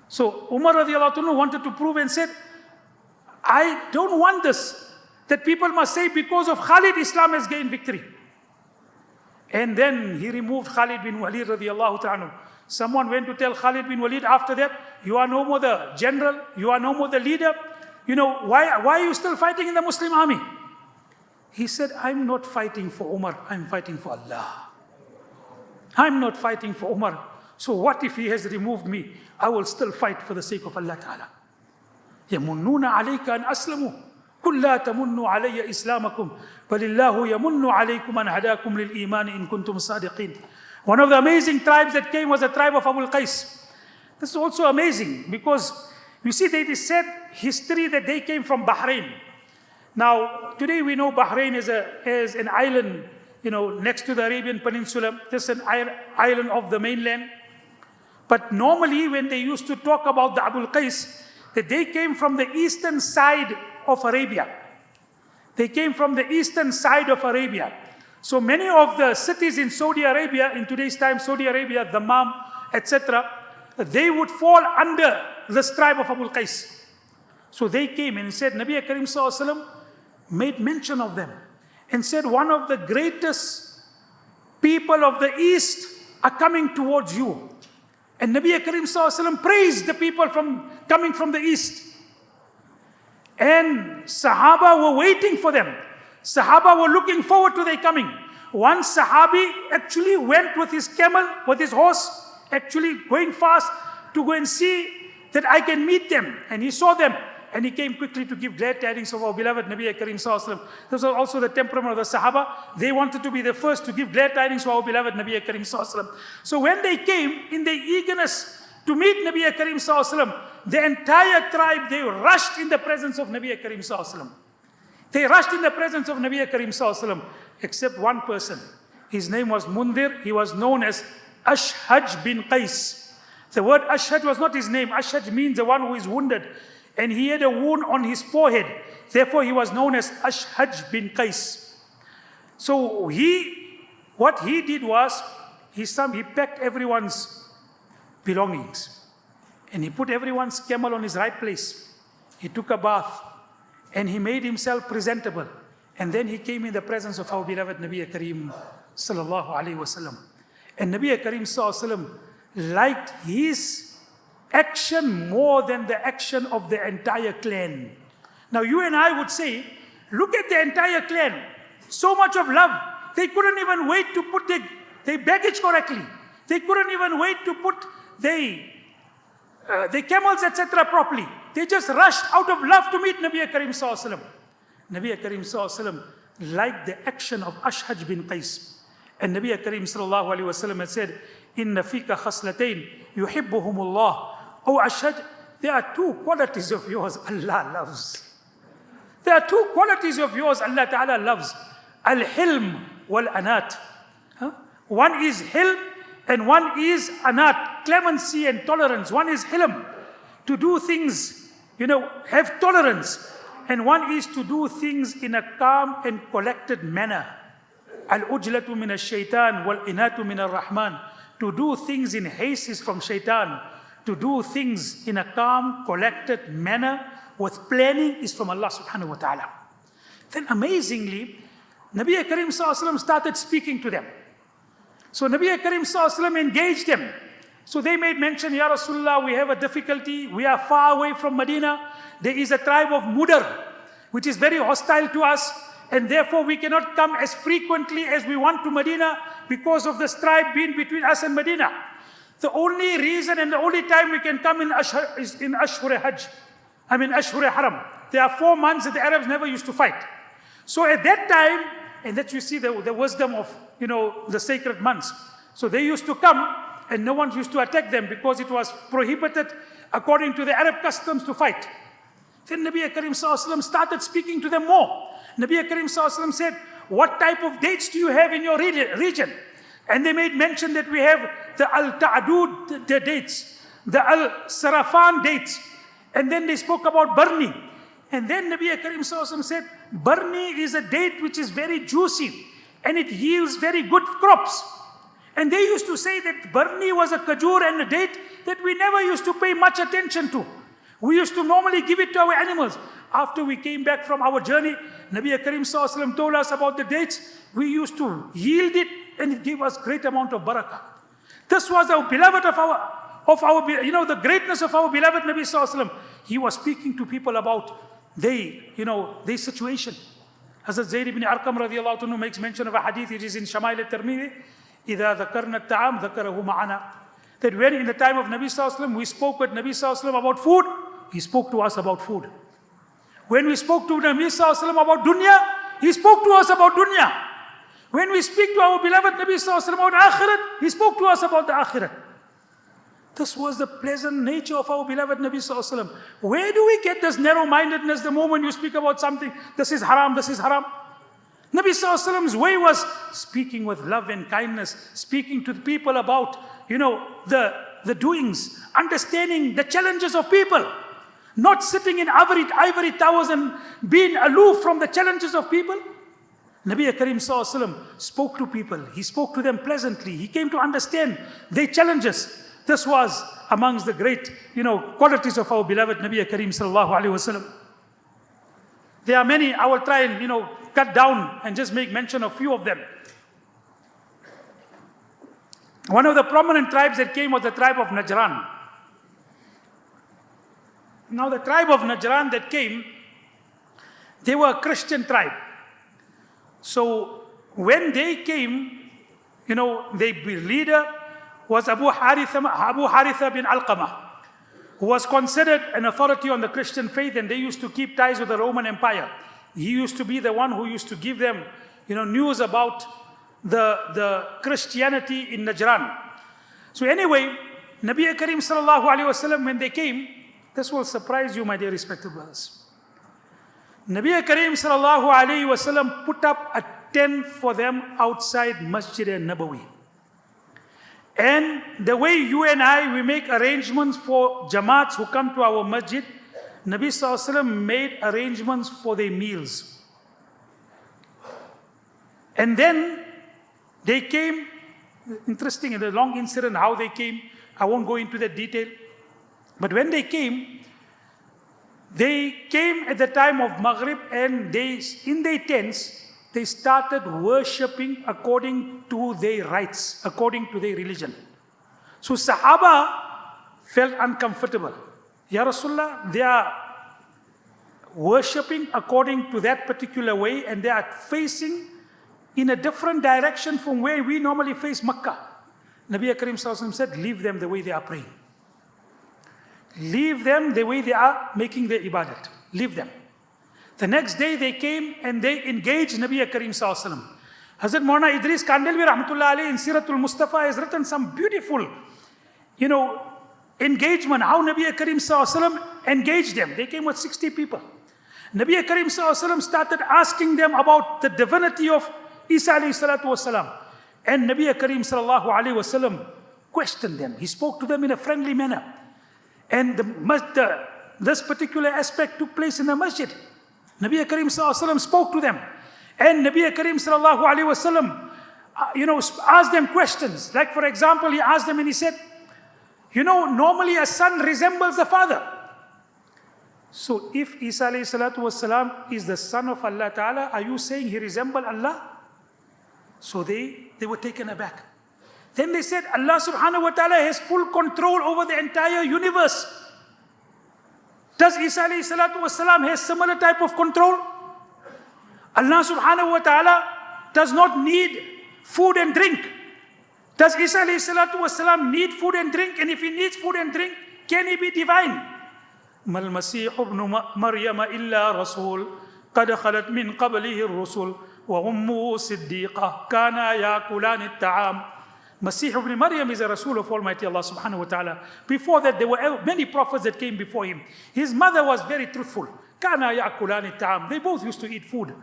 So Umar radiallahu anhu wanted to prove and said, I don't want this, that people must say because of Khalid Islam has gained victory. And then he removed Khalid bin Walid radiallahu ta'ala. Someone went to tell Khalid bin Walid after that, you are no more the general, you are no more the leader. You know, why are you still fighting in the Muslim army? He said, I'm not fighting for Umar, I'm fighting for Allah. I'm not fighting for Umar. So what if he has removed me? I will still fight for the sake of Allah Ta'ala. يَمُنُّونَ عَلَيْكَ أَنْ أَسْلَمُوا قُلْ لَا تَمُنُّوا عَلَيَّ إِسْلَامَكُمْ بَلِ اللَّهُ يَمُنُّ عَلَيْكُمْ أَنْ هَدَاكُمْ لِلْإِيمَانِ إِن كُنْتُمْ صَادِقِينَ. One of the amazing tribes that came was the tribe of Abul Qais. This is also amazing because you see that it is said history that they came from Bahrain. Now, today we know Bahrain is an island, next to the Arabian Peninsula. This is an island of the mainland. But normally when they used to talk about the Abul Qais, that they came from the eastern side of Arabia. They came from the eastern side of Arabia. So many of the cities in Saudi Arabia, in today's time, Saudi Arabia, Dammam, etc., they would fall under this tribe of Abul Qais. So they came and said, Nabi Karim Sallallahu made mention of them and said, one of the greatest people of the east are coming towards you. And Nabi Karim Sallallahu praised the people coming from the east. And Sahaba were waiting for them. Sahaba were looking forward to their coming. One Sahabi actually went with his camel, with his horse, actually going fast to go and see that I can meet them. And he saw them. And he came quickly to give glad tidings of our beloved Nabi Karim Sallallahu. This was also the temperament of the Sahaba. They wanted to be the first to give glad tidings to our beloved Nabi Karim Sallallahu. So when they came in their eagerness to meet Nabi Karim Sallallahu, the entire tribe, they rushed in the presence of Nabi Karim Sallallahu. They rushed in the presence of Nabi Karim Sallallahu, except one person. His name was Mundir. He was known as Ashhaj bin Qais. The word Ashhaj was not his name. Ashhaj means the one who is wounded. And he had a wound on his forehead. Therefore, he was known as Ashhaj bin Qais. So what he did was, he packed everyone's belongings. And he put everyone's camel on his right place. He took a bath. And he made himself presentable. And then he came in the presence of our beloved Nabi Kareem sallallahu alayhi wasallam. And Nabi Kareem sallallahu alayhi wasallam liked his action more than the action of the entire clan. Now you and I would say, look at the entire clan. So much of love. They couldn't even wait to put their baggage correctly. They couldn't even wait to put the camels, etc. properly. They just rushed out of love to meet Nabi Kareem sallallahu alaihi wasallam. Nabi Kareem sallallahu alaihi wasallam liked the action of Ashhaj bin Qais. And Nabi Kareem sallallahu alaihi wasallam had said, "Inna fika khaslatayn yuhibbuhumullah." Oh Ashhaj, there are two qualities of yours Allah loves. There are two qualities of yours Allah Ta'ala loves. Al-hilm wal-anat. One is hilm and one is anat, clemency and tolerance. One is hilm, to do things, have tolerance. And one is to do things in a calm and collected manner. Al-ujlatu min al-shaytan wal-inatu min al-rahman. To do things in haste is from shaitan. To do things in a calm, collected manner with planning is from Allah subhanahu wa ta'ala. Then amazingly, Nabi Kareem sallallahu alaihi wasallam started speaking to them. So Nabi Kareem sallallahu alaihi wasallam engaged them. So they made mention, Ya Rasulullah, we have a difficulty. We are far away from Medina. There is a tribe of Mudar, which is very hostile to us. And therefore we cannot come as frequently as we want to Medina because of the strife being between us and Medina. The only reason and the only time we can come is in Ashur Hajj. Ashur Haram. There are 4 months that the Arabs never used to fight. So at that time, and that you see the wisdom of, the sacred months. So they used to come and no one used to attack them because it was prohibited according to the Arab customs to fight. Then Nabi Kareem sallallahu alaihi wasallam started speaking to them more. Nabi Kareem sallallahu alaihi wasallam said, what type of dates do you have in your region? And they made mention that we have the Al-Ta'adud the dates, the Al-Sarafan dates. And then they spoke about Barni. And then Nabi Kareem sallallahu alaihi wasallam said, Barni is a date which is very juicy and it yields very good crops. And they used to say that Barni was a kajur and a date that we never used to pay much attention to. We used to normally give it to our animals. After we came back from our journey, Nabi Kareem sallallahu alaihi wasallam told us about the dates. We used to yield it and it gave us great amount of barakah. This was our beloved of our the greatness of our beloved Nabi sallallahu alaihi wasallam. He was speaking to people about their situation. Hazrat Zayd ibn Arqam radiallahu anhu makes mention of a hadith, it is in Shama'il al-Tirmidhi, إِذَا ذَكَرْنَا التَّعَامْ ذَكَرَهُ مَعَنَا. That when in the time of Nabi sallallahu alaihi wasallam, we spoke with Nabi sallallahu alaihi wasallam about food, he spoke to us about food. When we spoke to Nabi sallallahu alaihi wasallam about dunya, he spoke to us about dunya. When we speak to our beloved Nabi sallallahu alaihi wasallam about akhirat, he spoke to us about the akhirat. This was the pleasant nature of our beloved Nabi sallallahu alaihi wasallam. Where do we get this narrow-mindedness the moment you speak about something, this is haram, this is haram? Nabi sallallahu alaihi wasallam's way was speaking with love and kindness, speaking to the people about, the doings, understanding the challenges of people, not sitting in ivory towers and being aloof from the challenges of people. Nabi Kareem sallallahu alaihi wasallam spoke to people. He spoke to them pleasantly. He came to understand their challenges. This was amongst the great, qualities of our beloved Nabi Kareem sallallahu alaihi wasallam. There are many. I will try and, cut down and just make mention of few of them. One of the prominent tribes that came was the tribe of Najran. Now the tribe of Najran that came, they were a Christian tribe. So when they came, their leader was Abu Haritha bin Alqamah, who was considered an authority on the Christian faith, and they used to keep ties with the Roman Empire. He used to be the one who used to give them, news about the Christianity in Najran. So anyway, Nabi Kareem sallallahu alaihi wasallam, when they came, this will surprise you, my dear respected brothers. Nabi Kareem sallallahu alaihi wasallam put up a tent for them outside Masjid al-Nabawi. And the way you and I, we make arrangements for Jamaats who come to our masjid, Nabi sallallahu alaihi wasallam made arrangements for their meals. And then they came Interesting, and a long incident how they came. I won't go into that detail. But when they came at the time of Maghrib, and in their tents, they started worshipping according to their rites, according to their religion. So Sahaba felt uncomfortable. Ya Rasulullah, they are worshipping according to that particular way, and they are facing in a different direction from where we normally face Makkah. Nabi Karim Sallallahu Alaihi Wasallam said, leave them the way they are praying. Leave them the way they are making their ibadat. Leave them. The next day they came and they engaged Nabi Karim Sallallahu Alaihi Wasallam. Hazrat Maulana Idris Kandilvi Rahmatullah Alayhi in Siratul Mustafa has written some beautiful, engagement, how Nabi Karim Sallallahu Alaihi Wasallam engaged them. They came with 60 people. Nabi Karim Sallallahu Alaihi Wasallam started asking them about the divinity of Isa alayhi salatu wasalam. And Nabi Karim Sallallahu Alaihi Wasallam questioned them. He spoke to them in a friendly manner. And this particular aspect took place in the masjid. Nabi Karim Sallallahu Alaihi Wasallam spoke to them. And Nabi Karim Sallallahu Alaihi Wasallam, asked them questions. Like for example, he asked them and he said, normally a son resembles a father. So if Isa alayhi salatu wasalam is the son of Allah Ta'ala, are you saying he resembles Allah? So they were taken aback. Then they said, Allah subhanahu wa ta'ala has full control over the entire universe. Does Isa alayhi salatu wasalam have similar type of control? Allah subhanahu wa ta'ala does not need food and drink. Does Isa alayhi salatu wasalam need food and drink? And if he needs food and drink, can he be divine? ما المسيح ابن مريم إلا رسول قد خلت من قبله الرسل وأمه صديقة كانا يأكلان الطعام. Masih ibn Maryam is a Rasul of Almighty Allah subhanahu wa ta'ala. Before that, there were many prophets that came before him. His mother was very truthful. كانا يأكلان الطعام. They both used to eat food.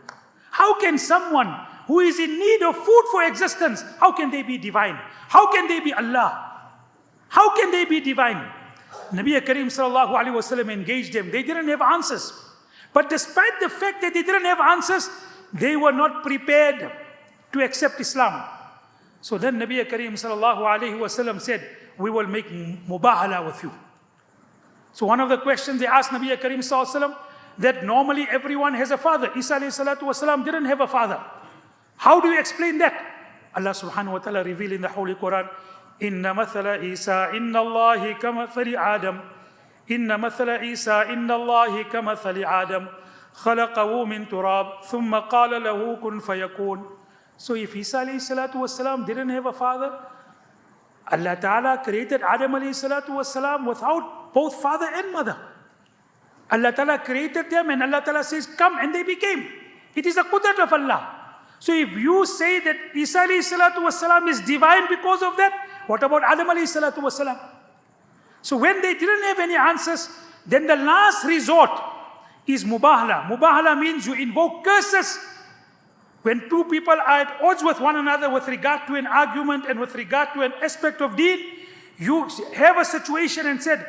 How can someone who is in need of food for existence, how can they be divine? How can they be Allah? How can they be divine? Nabi Karim Sallallahu Alaihi Wasallam engaged them. They didn't have answers. But despite the fact that they didn't have answers, they were not prepared to accept Islam. So then Nabi Karim Sallallahu Alaihi Wasallam said, we will make mubahala with you. So one of the questions they asked Nabi Karim Sallallahu Alaihi Wasallam, that normally everyone has a father. Isa alayhi salatu wasalam didn't have a father. How do you explain that? Allah subhanahu wa ta'ala revealed in the Holy Quran, Inna mathala Isa inna Allahi kamathali Adam. Inna mathala Isa inna Allahi kamathali Adam. Khalaqahu min turab. Thumma qala lahu kun fayakun. So if Isa alayhi salatu wasalam didn't have a father, Allah ta'ala created Adam alayhi salatu wasalam without both father and mother. Allah Ta'ala created them and Allah Ta'ala says, come, and they became. It is a qudrat of Allah. So if you say that Isa alayhi salatu wasalam is divine because of that, what about Adam alayhi salatu wasalam? So when they didn't have any answers, then the last resort is mubahala. Mubahala means you invoke curses. When two people are at odds with one another with regard to an argument and with regard to an aspect of deen, you have a situation and said,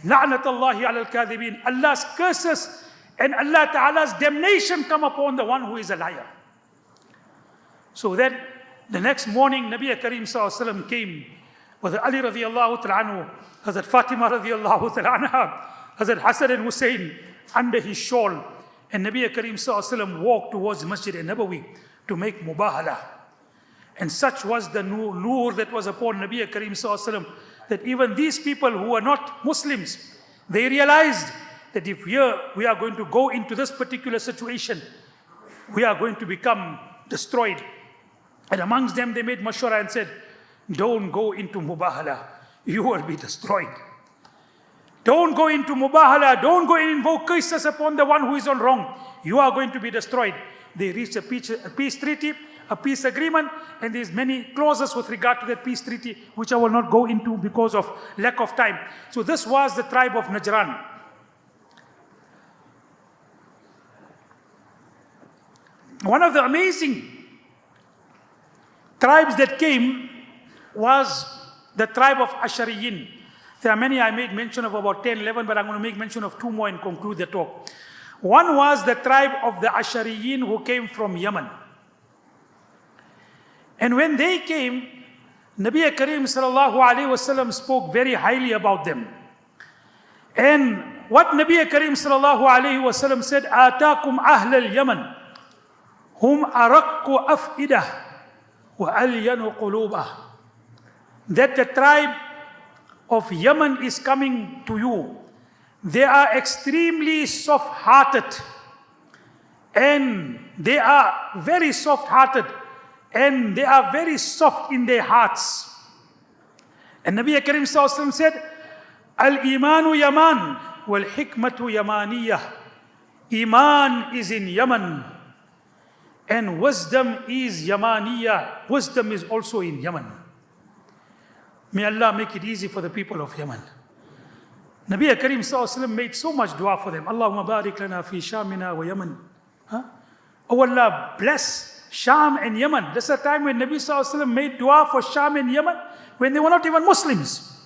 La'natullahi ala al-kadhibin. Allah's curses and Allah Ta'ala's damnation come upon the one who is a liar. So then, the next morning, Nabi Karim Sallallahu Alaihi Wasallam came with Ali radiallahu ta'ala anhu, Hazrat Fatima radiallahu ta'ala anha, Hazrat Hassan and Hussein under his shawl. And Nabi Karim Sallallahu Alaihi Wasallam walked towards Masjid al-Nabawi to make mubahala. And such was the nur that was upon Nabi Karim Sallallahu Alaihi Wasallam, that even these people who are not Muslims, they realized that if we are going to go into this particular situation, we are going to become destroyed. And amongst them they made mashwara and said, don't go into mubahala, you will be destroyed. Don't go into mubahala, don't go and invoke curses upon the one who is on wrong. You are going to be destroyed. They reached a peace treaty, a peace agreement, and there's many clauses with regard to that peace treaty, which I will not go into because of lack of time. So this was the tribe of Najran. One of the amazing tribes that came was the tribe of Ashariyin. There are many, I made mention of about 10, 11, but I'm going to make mention of two more and conclude the talk. One was the tribe of the Ashariyin who came from Yemen. And when they came, Nabi Kareem sallallahu alayhi wasallam spoke very highly about them. And what Nabi Kareem sallallahu alayhi wasallam said, "Atakum ahl al-Yaman, hum araqqu af'idah wa alyanu qulubah." That the tribe of Yemen is coming to you. They are extremely soft-hearted, and they are very soft-hearted, and they are very soft in their hearts. And Nabi Karim sallallahu alaihi wasallam said, "Al-imanu yaman, wal-hikmatu yamaniyah." Iman is in Yemen, and wisdom is yamaniyah. Wisdom is also in Yemen. May Allah make it easy for the people of Yemen. Nabi Karim sallallahu alaihi wasallam made so much dua for them. Allahumma barik lana fi Shamina wa Yemen. Oh Allah, bless Sham and Yemen. This is a time when Nabi sallallahu alaihi wasallam made dua for Sham and Yemen when they were not even Muslims.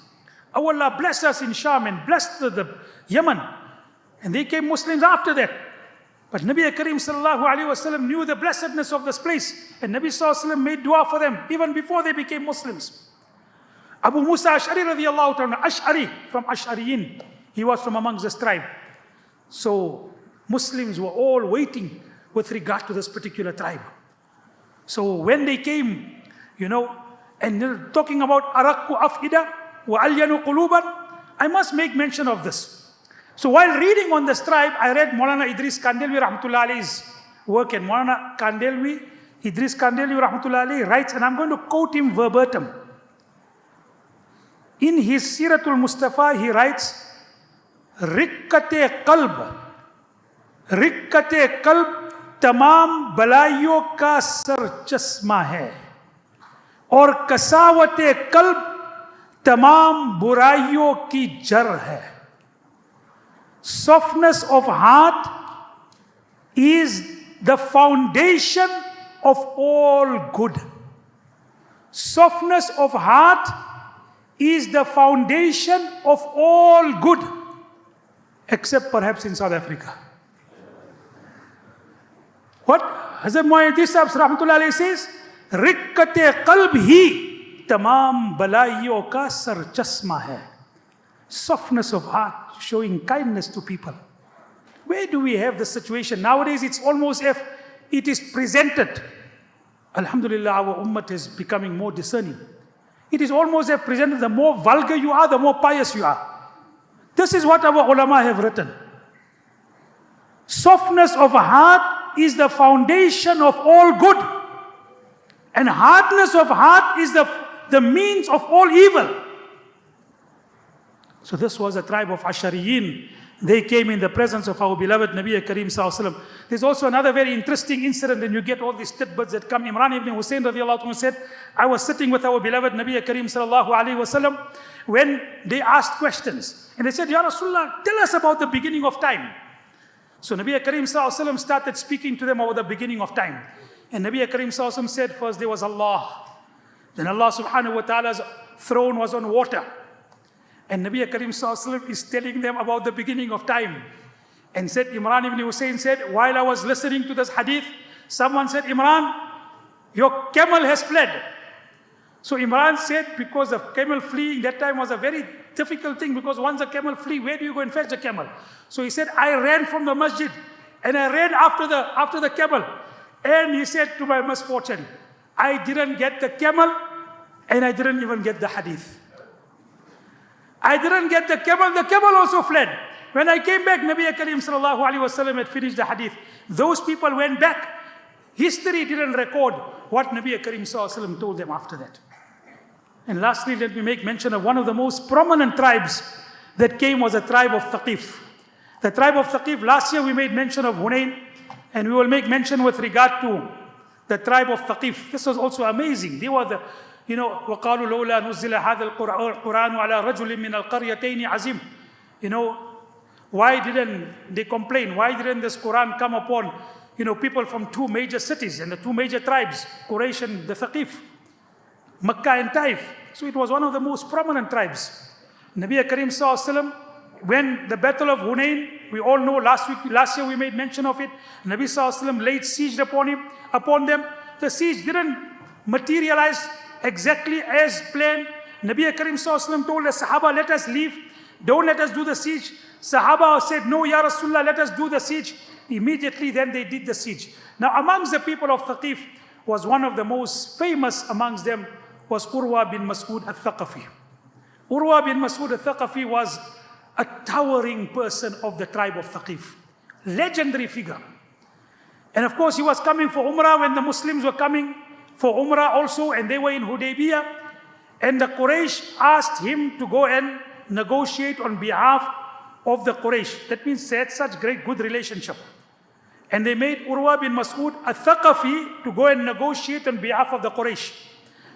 Oh Allah, bless us in Sham and bless the Yemen. And they came Muslims after that. But Nabi Karim sallallahu alaihi wasallam knew the blessedness of this place. And Nabi sallallahu alaihi wasallam made dua for them even before they became Muslims. Abu Musa Ash'ari radiallahu ta'ala, Ash'ari from Ash'ariyin. He was from amongst this tribe. So Muslims were all waiting with regard to this particular tribe. So when they came, and they're talking about Arakku Af'ida wa Alyanu Quluban, I must make mention of this. So while reading on this tribe, I read Maulana Idris Kandelwi Rahmatullah Alayhi's work, and Maulana Idris Kandelwi Rahmatullah Alayhi writes, and I'm going to quote him verbatim. In his Siratul Mustafa, he writes, Rikkate qalb tamam balaiyon ka sar chasma hai, aur kasawate qalb tamam buraiyon ki jar hai. Softness of heart is the foundation of all good. Softness of heart is the foundation of all good, except perhaps in South Africa. What Hazrat Muhammad Sahib Rahmatullah Alayhi says, Rikkate qalb hi tamam balaiyon ka sar chasma hai. Softness of heart, showing kindness to people. Where do we have this situation? Nowadays it's almost as if it is presented. Alhamdulillah, our ummah is becoming more discerning. It is almost as if presented, the more vulgar you are, the more pious you are. This is what our ulama have written. Softness of heart is the foundation of all good. And hardness of heart is the means of all evil. So this was a tribe of Ashariyin. They came in the presence of our beloved Nabi Kareem sallallahu alaihi wasallam. There's also another very interesting incident, and you get all these tidbits that come. Imran ibn Hussein radiallahu anhu said, I was sitting with our beloved Nabi Kareem sallallahu alaihi wasallam when they asked questions. And they said, Ya Rasulullah, tell us about the beginning of time. So Nabi Kareem sallallahu alaihi wasallam started speaking to them about the beginning of time. And Nabi Kareem sallallahu alaihi wasallam said, first there was Allah. Then Allah subhanahu wa ta'ala's throne was on water. And Nabi Kareem sallallahu alaihi wasallam is telling them about the beginning of time. And said, Imran ibn Hussein said, while I was listening to this hadith, someone said, Imran, your camel has fled. So Imran said, because the camel fleeing that time was a very difficult thing, because once a camel flee, where do you go and fetch a camel? So he said, I ran from the masjid and I ran after the camel. And he said, to my misfortune, I didn't get the camel and I didn't even get the hadith. I didn't get the camel also fled. When I came back, Nabi Kareem sallallahu alaihi wasallam had finished the hadith. Those people went back. History didn't record what Nabi Kareem sallallahu alaihi wasallam told them after that. And lastly, let me make mention of one of the most prominent tribes that came was a tribe of Thaqif. The tribe of Thaqif, last year we made mention of Hunayn, and we will make mention with regard to the tribe of Thaqif. This was also amazing. They were the وَقَالُوا لَوْلَا نُزِّلَ هَذَا الْقُرْآنُ عَلَى رَجُلٍ مِّنَ الْقَرْيَتَيْنِ عَظِيمٍ. Why didn't they complain? Why didn't this Quran come upon, people from two major cities and the two major tribes, Quraysh and the Thaqif, Makkah and Taif? So it was one of the most prominent tribes. Nabi Kareem sallallahu alaihi wasallam, when the battle of Hunayn, we all know last year we made mention of it, Nabi sallallahu alaihi wasallam laid siege upon them. The siege didn't materialize exactly as planned. Nabi Karim Sallallahu told the Sahaba, let us leave. Don't let us do the siege. Sahaba said, no, Ya Rasulullah, let us do the siege. Immediately then they did the siege. Now amongst the people of Thaqif was one of the most famous amongst them was Urwa bin Mas'ud al-Thaqafi. Urwa bin Mas'ud al-Thaqafi was a towering person of the tribe of Thaqif. Legendary figure. And of course he was coming for Umrah when the Muslims were coming for Umrah also, and they were in Hudaybiyah. And the Quraysh asked him to go and negotiate on behalf of the Quraysh. That means they had such great good relationship. And they made Urwa bin Mas'ud al-Thaqafi to go and negotiate on behalf of the Quraysh.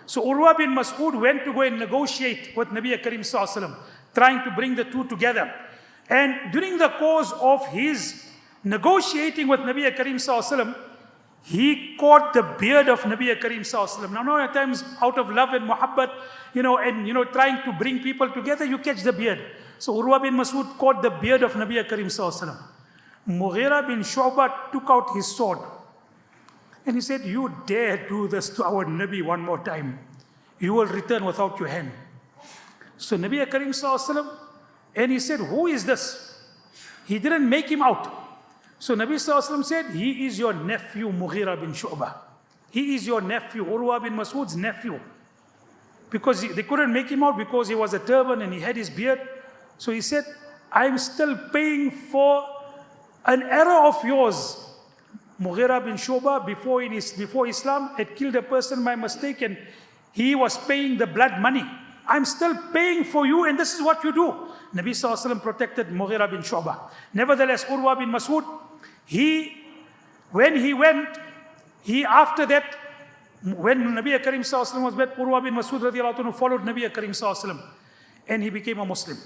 So Urwa bin Mas'ud went to go and negotiate with Nabi Karim Sallallahu Alaihi Wasallam, trying to bring the two together. And during the course of his negotiating with Nabi Karim Sallallahu Alaihi Wasallam, he caught the beard of Nabi Karim Sallallahu Alaihi Wasallam. Now at times out of love and muhabbat, trying to bring people together, you catch the beard. So Urwa bin Mas'ud caught the beard of Nabi Karim Sallallahu Alaihi Wasallam. Mughira bin Shu'bah took out his sword and he said, you dare do this to our Nabi one more time, you will return without your hand. So Nabi Karim Sallallahu Alaihi Wasallam, and he said, who is this? He didn't make him out. So Nabi Sallallahu Alaihi Wasallam said, he is your nephew Mughira bin Shu'bah. He is your nephew, Urwa bin Mas'ud's nephew. Because they couldn't make him out because he was a turban and he had his beard. So he said, I'm still paying for an error of yours. Mughira bin Shu'bah, before Islam, had killed a person by mistake and he was paying the blood money. I'm still paying for you and this is what you do. Nabi Sallallahu Alaihi Wasallam protected Mughira bin Shu'bah. Nevertheless, Urwa bin Mas'ud, when Nabi Karim Sallallahu Alaihi Wasallam was met, Urwa bin Mas'ud radiallahu anhu followed Nabi Karim Sallallahu Alaihi Wasallam and he became a Muslim.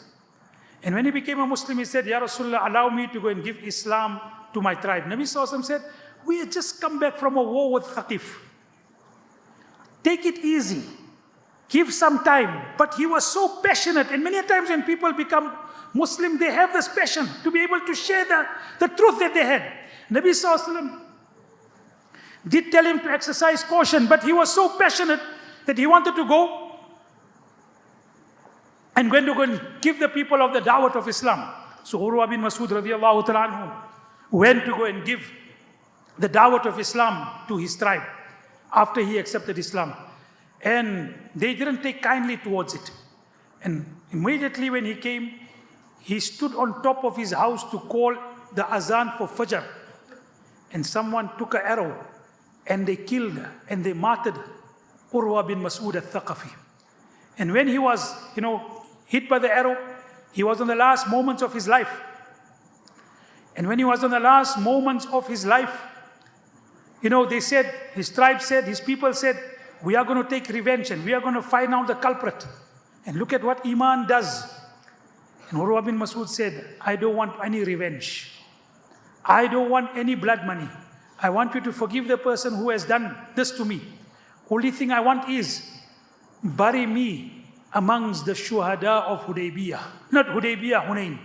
And when he became a Muslim, he said, Ya Rasulullah, allow me to go and give Islam to my tribe. Nabi Sallallahu Alaihi Wasallam said, we had just come back from a war with Thaqif. Take it easy. Give some time. But he was so passionate. And many times when people become Muslim, they have this passion to be able to share the truth that they had. Nabi Sallallahu Alaihi Wasallam did tell him to exercise caution, but he was so passionate that he wanted to go and going to go and give the people of the da'wat of Islam. So Urwa bin Mas'ud radiallahu ta'ala anhu went to go and give the da'wat of Islam to his tribe after he accepted Islam. And they didn't take kindly towards it. And immediately when he came, he stood on top of his house to call the azan for Fajr. And someone took an arrow and they killed and they martyred Urwa bin Mas'ud al-Thaqafi. And when he was, hit by the arrow, he was on the last moments of his life. And when he was on the last moments of his life, they said, his tribe said, his people said, we are going to take revenge and we are going to find out the culprit. And look at what Iman does. And Urwa bin Mas'ud said, I don't want any revenge. I don't want any blood money. I want you to forgive the person who has done this to me. Only thing I want is, bury me amongst the shuhada of Hudaybiyah. Not Hudaybiyah, Hunain.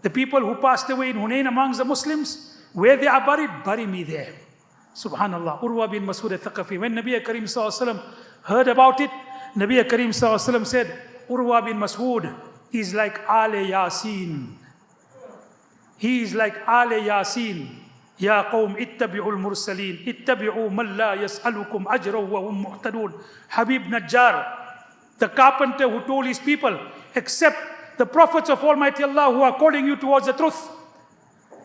The people who passed away in Hunain amongst the Muslims, where they are buried, bury me there. Subhanallah. Urwa bin Mas'ud al-Thaqafi. When Nabi Karim Sallallahu Alaihi Wasallam heard about it, Nabi Karim Sallallahu Alaihi Wasallam said, Urwa bin Mas'ud is like Ale Yasin. He is like Ale Yasin. Ya qawm ittabi'ul mursaleen. Ittabi'u man la yas'alukum ajrahu wa hum muhtadun. Habib Najjar, the carpenter who told his people, accept the prophets of Almighty Allah who are calling you towards the truth.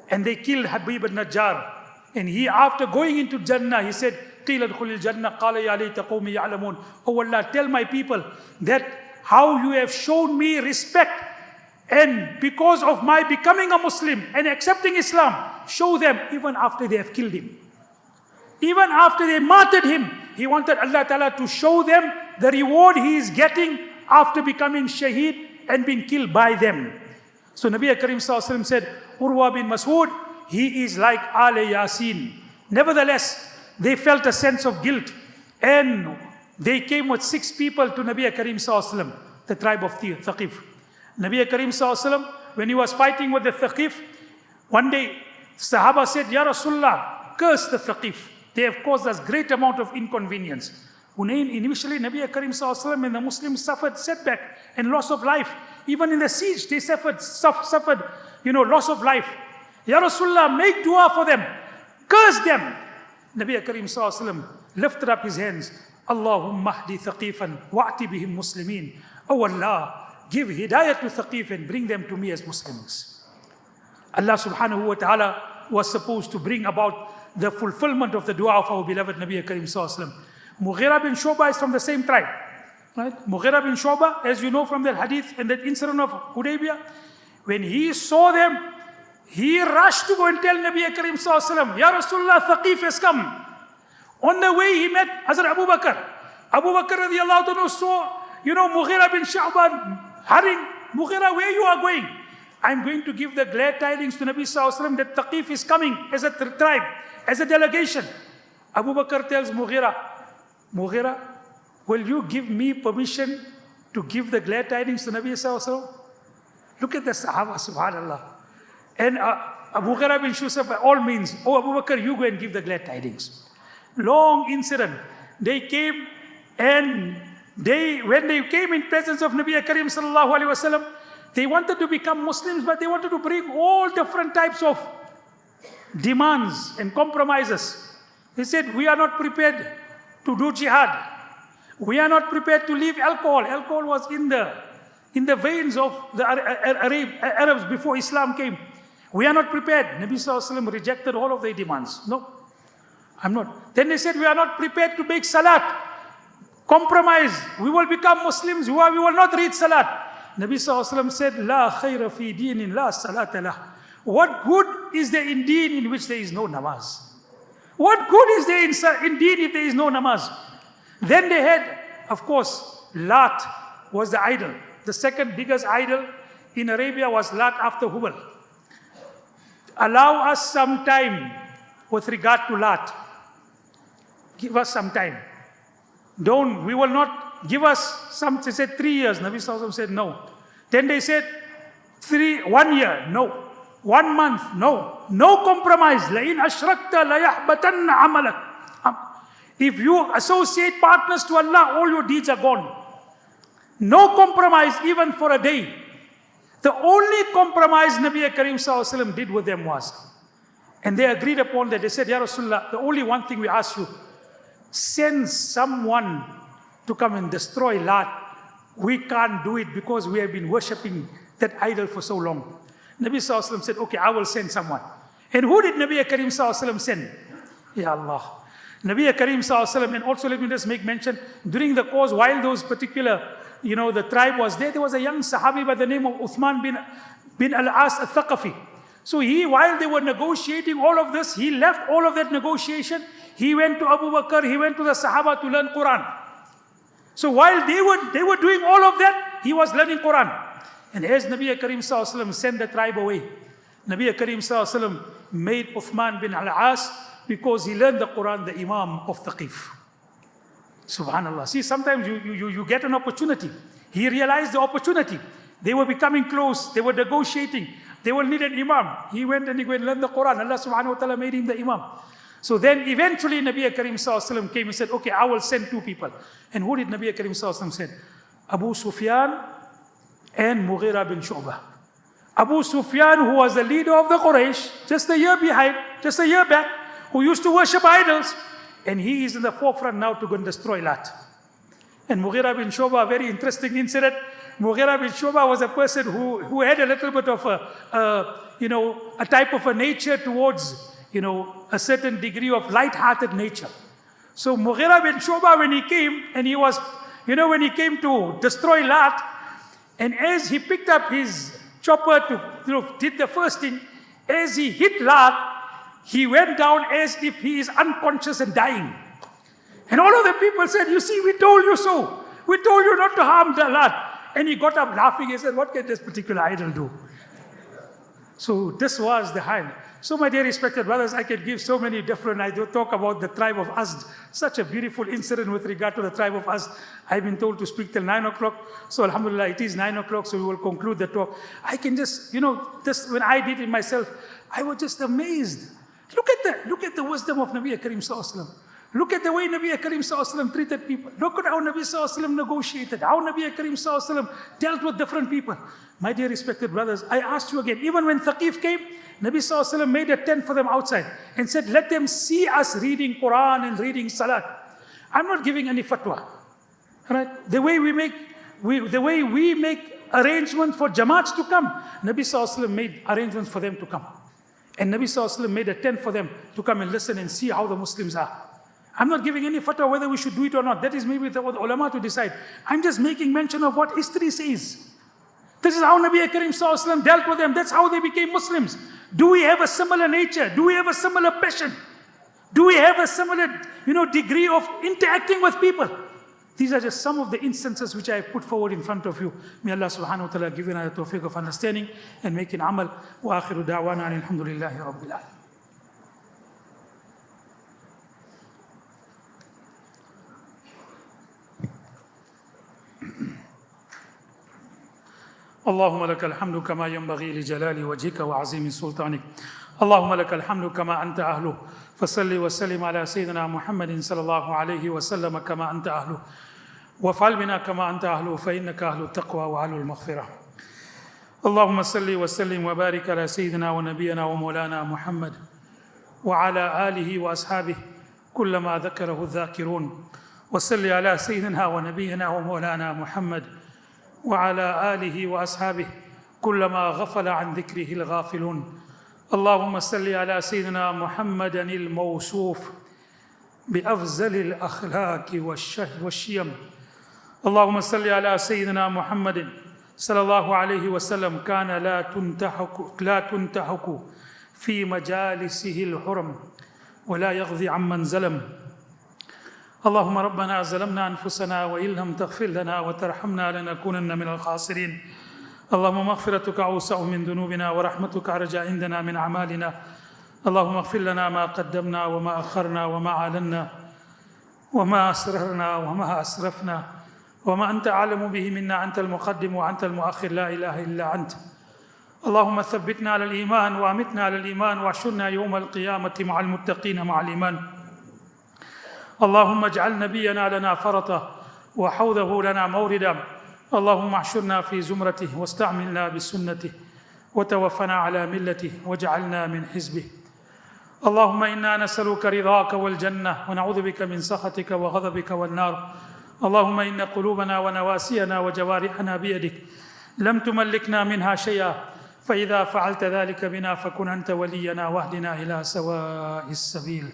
And they killed Habib Najjar. And he, after going into Jannah, he said, قِيلَ ادْخُلِ الْجَنَّةِ قَالَ يَا لَيْتَ قَوْمِي يَعْلَمُونَ. Oh Allah, tell my people that how you have shown me respect, and because of my becoming a Muslim and accepting Islam, show them even after they have killed him. Even after they martyred him, he wanted Allah Ta'ala to show them the reward he is getting after becoming shaheed and being killed by them. So Nabi Karim Sallallahu Alaihi Wasallam said, Urwa bin Mas'ud, he is like Ale Yasin. Nevertheless, they felt a sense of guilt and they came with 6 people to Nabi Karim Sallallahu Alaihi Wasallam, the tribe of Thaqif. Nabi Karim Sallallahu Alaihi Wasallam, when he was fighting with the Thaqif, one day Sahaba said, Ya Rasulullah, curse the Thaqif. They have caused us great amount of inconvenience. Hunayn, initially Nabi Karim Sallallahu Alaihi Wasallam and the Muslims suffered setback and loss of life. Even in the siege, they suffered loss of life. Ya Rasulullah, make dua for them. Curse them. Nabi Karim Sallallahu Alaihi Wasallam lifted up his hands. Allahumma hdi thaqifan wa'ti bihim muslimin. Oh Allah, give hidayah to Thaqif and bring them to me as Muslims. Allah subhanahu wa ta'ala was supposed to bring about the fulfillment of the dua of our beloved Nabi Karim Sallallahu Alaihi Wasallam. Mughira bin Shu'bah is from the same tribe. Right? Mughira bin Shu'bah, as you know from that hadith and that incident of Hudaybiyah, when he saw them, he rushed to go and tell Nabi Karim Sallallahu Alaihi Wasallam, Ya Rasulullah, Thaqif has come. On the way he met Hazrat Abu Bakr. Abu Bakr radiallahu anhu saw, Mughira bin Shu'bah hurrying. Mughira, where you are going? I'm going to give the glad tidings to Nabi Sallallahu Alaihi Wasallam that Thaqif is coming as a tribe, as a delegation. Abu Bakr tells Mughira, will you give me permission to give the glad tidings to Nabi Sallallahu Alaihi Wasallam? Look at the Sahaba, subhanAllah. And Abu Mughira bin Shu'bah, by all means, oh Abu Bakr, you go and give the glad tidings. Long incident. They came and when they came in presence of Nabi Karim Sallallahu Alaihi Wasallam, they wanted to become Muslims, but they wanted to bring all different types of demands and compromises. They said, we are not prepared to do jihad. We are not prepared to leave alcohol. Alcohol was in the veins of the Arabs before Islam came. We are not prepared. Nabi Sallallahu Alaihi Wasallam rejected all of their demands. No, I'm not. Then they said, we are not prepared to make salat. Compromise. We will become Muslims. We will not read salat. Nabi Sallallahu Alaihi Wasallam said, La khayra fi deenin la salata lah. What good is there in deen in which there is no namaz? What good is there in deen if there is no namaz? Then they had, of course, Lat was the idol. The second biggest idol in Arabia was Lat after Hubal. Allow us some time with regard to Lat. Give us some time. We will not give us they said 3 years. Nabi Sallallahu Alaihi Wasallam said no. Then they said 1 year, no. 1 month, no. No compromise. لَإِنْ أَشْرَكْتَ لَيَحْبَتَنَّ عَمَلَكَ. If you associate partners to Allah, all your deeds are gone. No compromise even for a day. The only compromise Nabi Karim Sallallahu Alaihi Wasallam did with them was, and they agreed upon that, they said, Ya Rasulullah, the only one thing we ask you, send someone to come and destroy Lat. We can't do it because we have been worshipping that idol for so long. Nabi Sallallahu Alaihi Wasallam said, okay, I will send someone. And who did Nabi Karim Sallallahu Alaihi Wasallam send? Ya Allah. Nabi Karim Sallallahu Alaihi Wasallam, and also let me just make mention, during the course, while those particular, the tribe was there was a young Sahabi by the name of Uthman bin al-As al-Thaqafi. So while they were negotiating all of this, he left all of that negotiation. He went to Abu Bakr, he went to the Sahaba to learn Quran. So while they were doing all of that, he was learning Quran. And as Nabi Karim Sallallahu Alaihi Wasallam sent the tribe away, Nabi Karim Sallallahu Alaihi Wasallam made Uthman bin al-As, because he learned the Quran, the Imam of Thaqif. Subhanallah. See, sometimes you get an opportunity. He realized the opportunity. They were becoming close. They were negotiating. They will need an Imam. He went and learned the Quran. Allah subhanahu wa ta'ala made him the Imam. So then eventually Nabi Karim Sallallahu Alaihi Wasallam came and said, okay, I will send 2 people. And who did Nabi Karim Sallallahu Alaihi Wasallam said? Abu Sufyan and Mughira bin Shu'bah. Abu Sufyan, who was the leader of the Quraysh, just a year back, who used to worship idols, and he is in the forefront now to go and destroy Lat. And Mughira bin Shu'bah, a very interesting incident. Mughira bin Shu'bah was a person who had a little bit of a type of a nature towards, a certain degree of light-hearted nature. So Mughira bin Shu'bah, when he came, and he was, when he came to destroy Lat, and as he picked up his chopper to did the first thing, as he hit Lat, he went down as if he is unconscious and dying. And all of the people said, you see, we told you so. We told you not to harm the Lat. And he got up laughing. He said, what can this particular idol do? So this was the hand. So my dear respected brothers, I can give so many different, I do talk about the tribe of Azd. Such a beautiful incident with regard to the tribe of Azd. I've been told to speak till 9 o'clock. So alhamdulillah, it is 9 o'clock, so we will conclude the talk. I can just, when I did it myself, I was just amazed. Look at the wisdom of Nabi Karim Sallallahu Alaihi Wasallam. Look at the way Nabi Karim Sallallahu treated people. Look at how Nabi Sallallahu negotiated, how Nabi Karim Sallallahu dealt with different people. My dear respected brothers, I asked you again, even when Thaqif came, Nabi Sallallahu made a tent for them outside and said, let them see us reading Quran and reading Salat. I'm not giving any fatwa. Right? The way we make arrangements for Jamaats to come, Nabi Sallallahu made arrangements for them to come. And Nabi Sallallahu made a tent for them to come and listen and see how the Muslims are. I'm not giving any fatwa whether we should do it or not. That is maybe for the ulama to decide. I'm just making mention of what history says. This is how Nabi Karim Sallallahu dealt with them. That's how they became Muslims. Do we have a similar nature? Do we have a similar passion? Do we have a similar, degree of interacting with people? These are just some of the instances which I have put forward in front of you. May Allah subhanahu wa ta'ala give us the tawfiq of understanding and making amal. Wa akhiru da'wana alhamdulillahi rabbil alamin. اللهم لك الحمد كما ينبغي لجلال وجهك وعظيم سلطانك. اللهم لك الحمد كما أنت أهله. فصل وسلم على سيدنا محمد صلى الله عليه وسلم كما أنت أهله. وافعل بنا كما أنت أهله فإنك أهل التقوى وأهل المغفرة. اللهم صل وسلم وبارك على سيدنا ونبينا ومولانا محمد وعلى آله وأصحابه كلما ذكره الذاكرون. وصل على سيدنا ونبينا ومولانا محمد وعلى آله وأصحابه كلما غفل عن ذكره الغافلون. اللهم صل على سيدنا محمد الموصوف بأفضل الأخلاق والشيم. اللهم صل على سيدنا محمد صلى الله عليه وسلم كان لا تنتهك في مجالسه الحرم ولا يغضي عمن ظلم. اللهم ربنا ظلمنا أنفسنا وإن لم تغفر لنا وترحمنا لنكونن من الخاسرين. اللهم مغفرتك أوسع من ذنوبنا ورحمتك أرجى عندنا من أعمالنا. اللهم اغفر لنا ما قدمنا وما أخرنا وما أعلنا وما أسررنا وما أسرفنا وما أنت أعلم به منا. أنت المقدم وأنت المؤخر لا إله إلا أنت. اللهم ثبتنا على الإيمان وأمتنا على الإيمان واحشرنا يوم القيامة مع المتقين مع الإيمان. اللهم اجعل نبينا لنا فرطا وحوضه لنا موردا. اللهم احشرنا في زمرته واستعملنا بسنته وتوفنا على ملته واجعلنا من حزبه. اللهم إنا نسألك رضاك والجنة ونعوذ بك من سخطك وغضبك والنار. اللهم إن قلوبنا ونواسينا وجوارحنا بيدك لم تملكنا منها شيئا فإذا فعلت ذلك بنا فكن أنت ولينا واهدنا إلى سواء السبيل.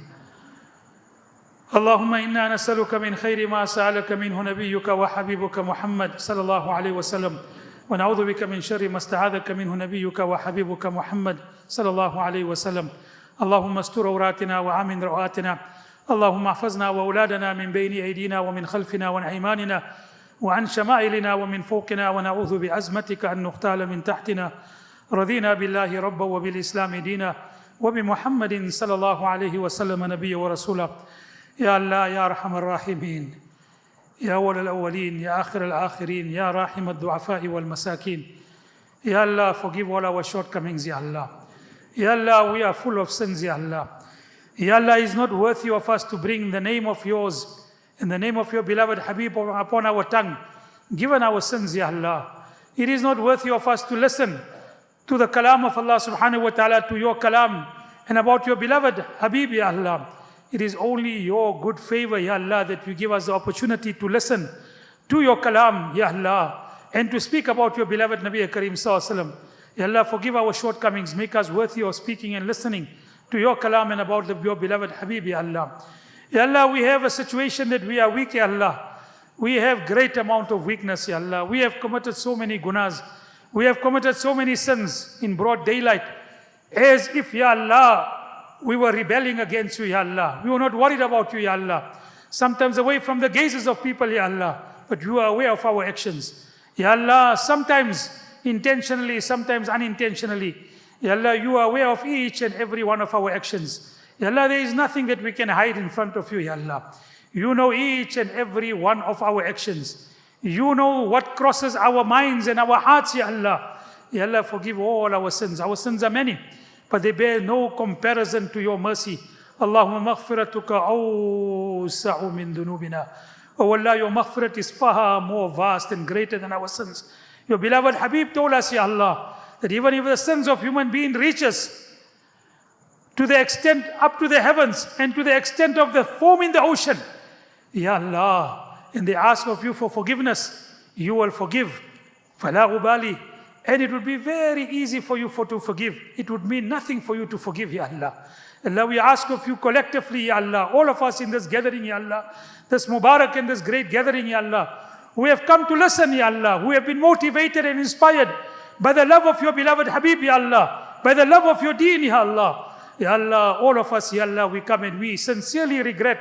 اللهم إنا نسألك من خير ما سألك منه نبيك وحبيبك محمد صلى الله عليه وسلم ونعوذ بك من شر ما استعاذك منه نبيك وحبيبك محمد صلى الله عليه وسلم. اللهم استر عوراتنا وآمن روآتنا. اللهم احفظنا وأولادنا من بين أيدينا ومن خلفنا وعن أيماننا وعن شمائلنا ومن فوقنا ونعوذ بعزمتك أن نغتال من تحتنا. رضينا بالله ربا وبالإسلام دينا وبمحمد صلى الله عليه وسلم نبيا ورسولا. يا الله يا أرحم الراحمين يا أول الأولين يا آخر الآخرين يا راحم الضعفاء والمساكين. Ya Allah, forgive all our shortcomings, Ya Allah. Ya Allah, we are full of sins, Ya Allah. Ya Allah, it is not worthy of us to bring the name of yours and the name of your beloved Habib upon our tongue, given our sins, Ya Allah. It is not worthy of us to listen to the kalam of Allah subhanahu wa ta'ala, to your kalam and about your beloved Habib, Ya Allah. It is only your good favor, Ya Allah, that you give us the opportunity to listen to your kalam, Ya Allah, and to speak about your beloved Nabi Karim Sallallahu Alaihi Wasallam. Ya Allah, forgive our shortcomings, make us worthy of speaking and listening to your kalam and about your beloved Habib, Ya Allah. Ya Allah, we have a situation that we are weak, Ya Allah. We have great amount of weakness, Ya Allah. We have committed so many gunas. We have committed so many sins in broad daylight, as if, Ya Allah, we were rebelling against you, Ya Allah. We were not worried about you, Ya Allah. Sometimes away from the gazes of people, Ya Allah. But you are aware of our actions. Ya Allah, sometimes intentionally, sometimes unintentionally. Ya Allah, you are aware of each and every one of our actions. Ya Allah, there is nothing that we can hide in front of you, Ya Allah. You know each and every one of our actions. You know what crosses our minds and our hearts, Ya Allah. Ya Allah, forgive all our sins. Our sins are many, but they bear no comparison to your mercy. Allahumma maghfiratuka awsa'u min dhunubina. Oh Allah, your maghfirat is far more vast and greater than our sins. Your beloved Habib told us, Ya Allah, that even if the sins of human being reaches to the extent up to the heavens and to the extent of the foam in the ocean, Ya Allah, and they ask of you for forgiveness, you will forgive. Fala ubali. And it would be very easy for you to forgive. It would mean nothing for you to forgive, Ya Allah. Allah, we ask of you collectively, Ya Allah, all of us in this gathering, Ya Allah, this Mubarak and this great gathering, Ya Allah, who have come to listen, Ya Allah, who have been motivated and inspired by the love of your beloved Habib, Ya Allah, by the love of your deen, Ya Allah. Ya Allah, all of us, Ya Allah, we come and we sincerely regret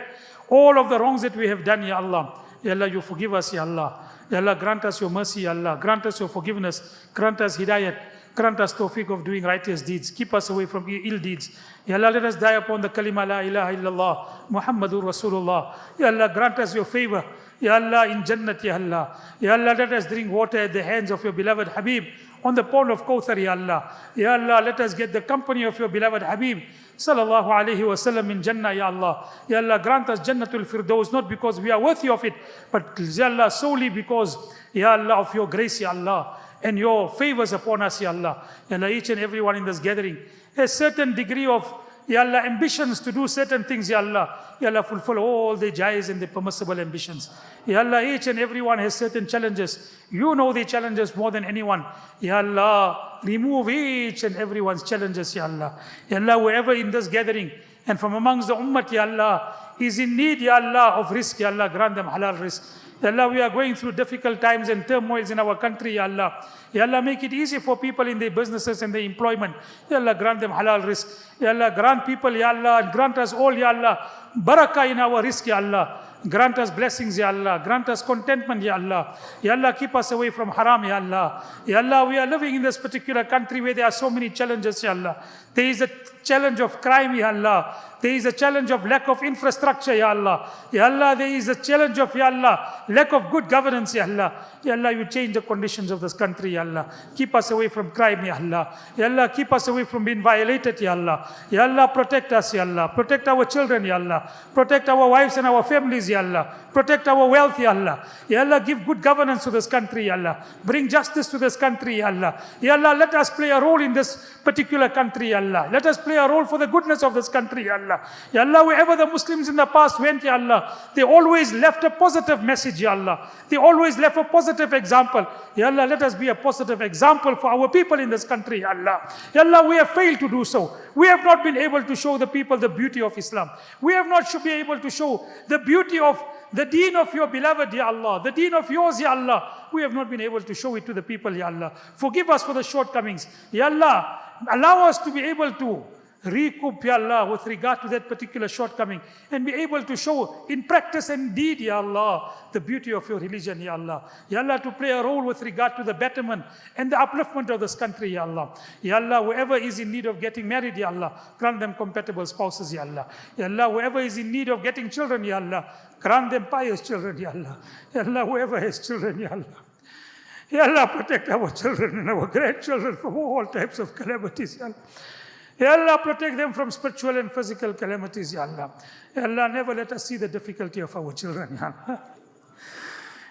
all of the wrongs that we have done, Ya Allah. Ya Allah, you forgive us, Ya Allah. Ya Allah, grant us your mercy, Ya Allah. Grant us your forgiveness. Grant us hidayat. Grant us tawfiq of doing righteous deeds. Keep us away from ill deeds. Ya Allah, let us die upon the kalima la ilaha illallah Muhammadur Rasulullah. Ya Allah, grant us your favor. Ya Allah, in Jannat, Ya Allah. Ya Allah, let us drink water at the hands of your beloved Habib on the pond of Kawthar, Ya Allah. Ya Allah, let us get the company of your beloved Habib sallallahu alayhi wa sallam in Jannah, Ya Allah. Ya Allah, grant us Jannatul Firdaus, not because we are worthy of it, but Ya Allah, solely because, Ya Allah, of your grace, Ya Allah, and your favors upon us, Ya Allah. Ya Allah, each and everyone in this gathering has certain degree of, Ya Allah, ambitions to do certain things, Ya Allah. Ya Allah, fulfill all the jais and the permissible ambitions. Ya Allah, each and everyone has certain challenges. You know the challenges more than anyone. Ya Allah, remove each and everyone's challenges, Ya Allah. Ya Allah, whoever in this gathering and from amongst the ummah, Ya Allah, is in need, Ya Allah, of risk, Ya Allah, grant them halal risk. Ya Allah, we are going through difficult times and turmoils in our country, Ya Allah. Ya Allah, make it easy for people in their businesses and their employment. Ya Allah, grant them halal risk. Ya Allah, grant people, Ya Allah, and grant us all, Ya Allah, barakah in our risk, Ya Allah. Grant us blessings, Ya Allah. Grant us contentment, Ya Allah. Ya Allah, keep us away from haram, Ya Allah. Ya Allah, we are living in this particular country where there are so many challenges, Ya Allah. There is a challenge of crime, Ya Allah. There is a challenge of lack of infrastructure, Ya Allah. Ya Allah, there is a challenge of, Ya Allah, lack of good governance, Ya Allah. Ya Allah, you change the conditions of this country, Ya Allah. Keep us away from crime, Ya Allah. Ya Allah, keep us away from being violated, Ya Allah. Ya Allah, protect us, Ya Allah. Protect our children, Ya Allah. Protect our wives and our families, Ya Allah. Protect our wealth, Ya Allah. Ya Allah, give good governance to this country, Ya Allah. Bring justice to this country, Ya Allah. Ya Allah, let us play a role in this particular country, Ya Allah. Let us play a role for the goodness of this country, Ya Allah. Ya Allah, wherever the Muslims in the past went, Ya Allah, they always left a positive message, Ya Allah. They always left a positive example. Ya Allah, let us be a positive example for our people in this country, Ya Allah. Ya Allah, we have failed to do so. We have not been able to show the people the beauty of Islam. We have not been able to show the beauty of the deen of your beloved, Ya Allah. The deen of yours, Ya Allah. We have not been able to show it to the people, Ya Allah. Forgive us for the shortcomings. Ya Allah, allow us to be able to recoup, Ya Allah, with regard to that particular shortcoming and be able to show in practice and deed, Ya Allah, the beauty of your religion, Ya Allah. Ya Allah, to play a role with regard to the betterment and the upliftment of this country, Ya Allah. Ya Allah, whoever is in need of getting married, Ya Allah, grant them compatible spouses, Ya Allah. Ya Allah, whoever is in need of getting children, Ya Allah, grant them pious children, Ya Allah. Ya Allah, whoever has children, Ya Allah. Ya Allah, protect our children and our grandchildren from all types of calamities, Ya Allah. Ya Allah, protect them from spiritual and physical calamities, Ya Allah. Ya Allah, never let us see the difficulty of our children, Ya Allah.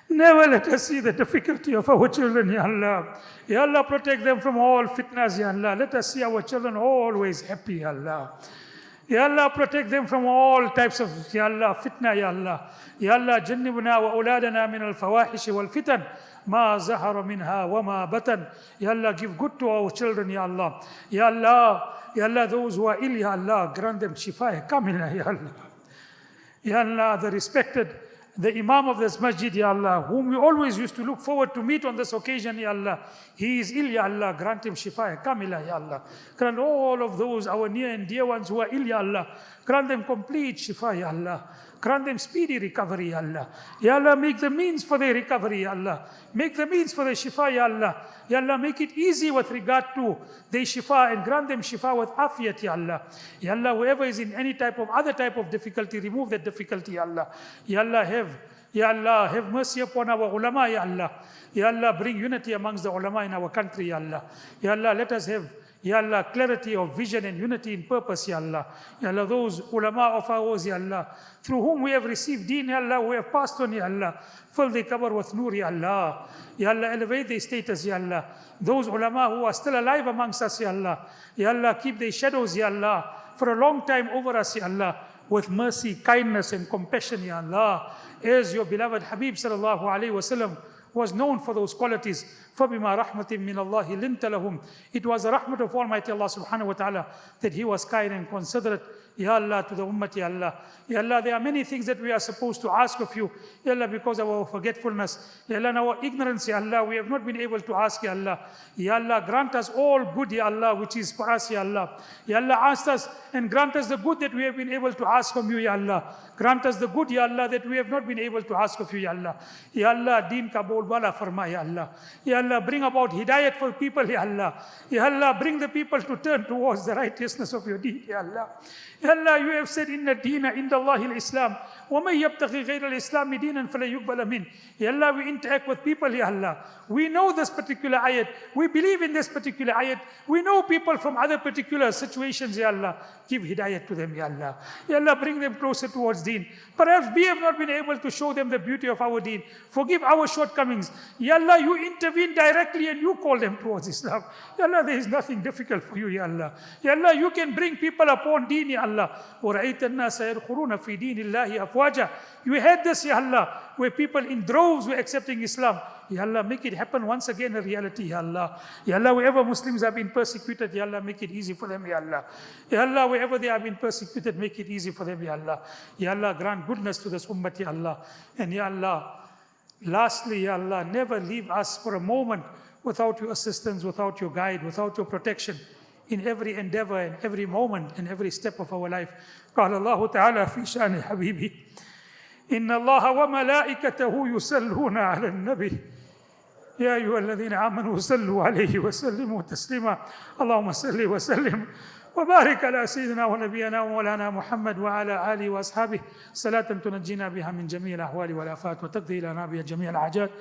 Never let us see the difficulty of our children, Ya Allah. Ya Allah, protect them from all fitnas, Ya Allah. Let us see our children always happy, Ya Allah. Ya Allah, protect them from all types of, Ya Allah, fitna, Ya Allah. Ya Allah, jannibna wa auladana min al-fawahish wal-fitan. Ma zahara minha wa ma batan. Ya Allah, give good to our children, Ya Allah. Ya Allah, Ya Allah, those who are ill, Ya Allah, grant them shifa kamila, Ya Allah. Ya Allah, the respected, the Imam of this masjid, Ya Allah, whom we always used to look forward to meet on this occasion, Ya Allah. He is ill, Ya Allah, grant him shifa kamila, Ya Allah. Grant all of those, our near and dear ones who are ill, Ya Allah, grant them complete shifa, Ya Allah. Grant them speedy recovery, Ya Allah. Ya Allah, make the means for their recovery, Ya Allah. Make the means for their shifa, Ya Allah. Ya Allah, make it easy with regard to their shifa and grant them shifa with afiyat, Ya Allah. Ya Allah, whoever is in any type of other type of difficulty, remove that difficulty, Ya Allah. Ya Allah, have mercy upon our ulama, Ya Allah. Ya Allah, bring unity amongst the ulama in our country, Ya Allah. Ya Allah, let us have Ya Allah, clarity of vision and unity in purpose, Ya Allah. Ya Allah, those ulama of ours, Ya Allah, through whom we have received deen, Ya Allah, we have passed on, Ya Allah. Fill their qabr with nur, Ya Allah. Ya Allah, elevate their status, Ya Allah. Those ulama who are still alive amongst us, Ya Allah. Ya Allah, keep their shadows, Ya Allah, for a long time over us, Ya Allah, with mercy, kindness, and compassion, Ya Allah. As your beloved Habib sallallahu alayhi wasallam was known for those qualities. فَبِمَا رَحْمَةٍ مِّنَ اللَّهِ لِنْتَ لَهُمْ. It was a rahmat of Almighty Allah subhanahu wa ta'ala that he was kind and considerate, Ya Allah, to the ummah, Ya Allah. Ya Allah, there are many things that we are supposed to ask of you, Ya Allah, because of our forgetfulness. Ya Allah, in our ignorance, Ya Allah, we have not been able to ask, Ya Allah. Ya Allah, grant us all good, Ya Allah, which is for us, Ya Allah. Ya Allah, ask us and grant us the good that we have been able to ask from you, Ya Allah. Grant us the good, Ya Allah, that we have not been able to ask of you, Ya Allah. Ya Allah, deen ka bol bala farma, Ya Allah. Ya Allah, bring about hidayat for people, Ya Allah. Ya Allah, bring the people to turn towards the righteousness of your deen, Ya Allah. Ya Allah, you have said, Inna deena inda Allahi al-Islam. وَمَنْ يَبْتَغِي غَيْرَ الْإِسْلَامِ دِينًا فَلَا يُقْبَلَ مِنْهُ. Ya Allah, we interact with people, Ya Allah. We know this particular ayat. We believe in this particular ayat. We know people from other particular situations, Ya Allah. Give hidayat to them, Ya Allah. Ya Allah, bring them closer towards deen. Perhaps we have not been able to show them the beauty of our deen. Forgive our shortcomings. Ya Allah, you intervene directly and you call them towards Islam. Ya Allah, there is nothing difficult for you, Ya Allah. Ya Allah, you can bring people upon deen, Ya Allah. وَرَأَيْتَ النَّاسَ يَدْخُلُونَ فِي دِينِ اللَّهِ أَفْوَاجًا. You had this, Ya Allah, where people in droves were accepting Islam. Ya Allah, make it happen once again a reality, Ya Allah. Ya Allah, wherever Muslims have been persecuted, Ya Allah, make it easy for them, Ya Allah. Ya Allah, wherever they have been persecuted, make it easy for them, Ya Allah. Ya Allah, grant goodness to this ummah, Ya Allah. And Ya Allah, lastly, Ya Allah, never leave us for a moment without your assistance, without your guide, without your protection in every endeavor and every moment and every step of our life. قال الله تعالى في شأن حبيبي إن الله وملائكته يصلون على النبي يا أيها الذين آمنوا صلوا عليه وسلموا تسليما اللهم صل وسلم وبارك على سيدنا ونبينا ومولانا محمد وعلى آله وأصحابه صلاة تنجينا بها من جميع الأحوال والآفات وتقضي لنا بها جميع الحاجات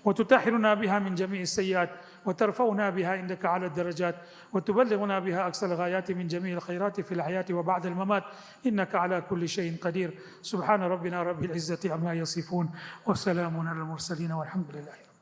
وتطهرنا بها من جميع السيئات وترفعنا بها عندك على الدرجات وتبلغنا بها أقصى الغايات من جميع الخيرات في الحياة وبعد الممات إنك على كل شيء قدير سبحان ربنا رب العزة عما يصفون وسلام على المرسلين والحمد لله.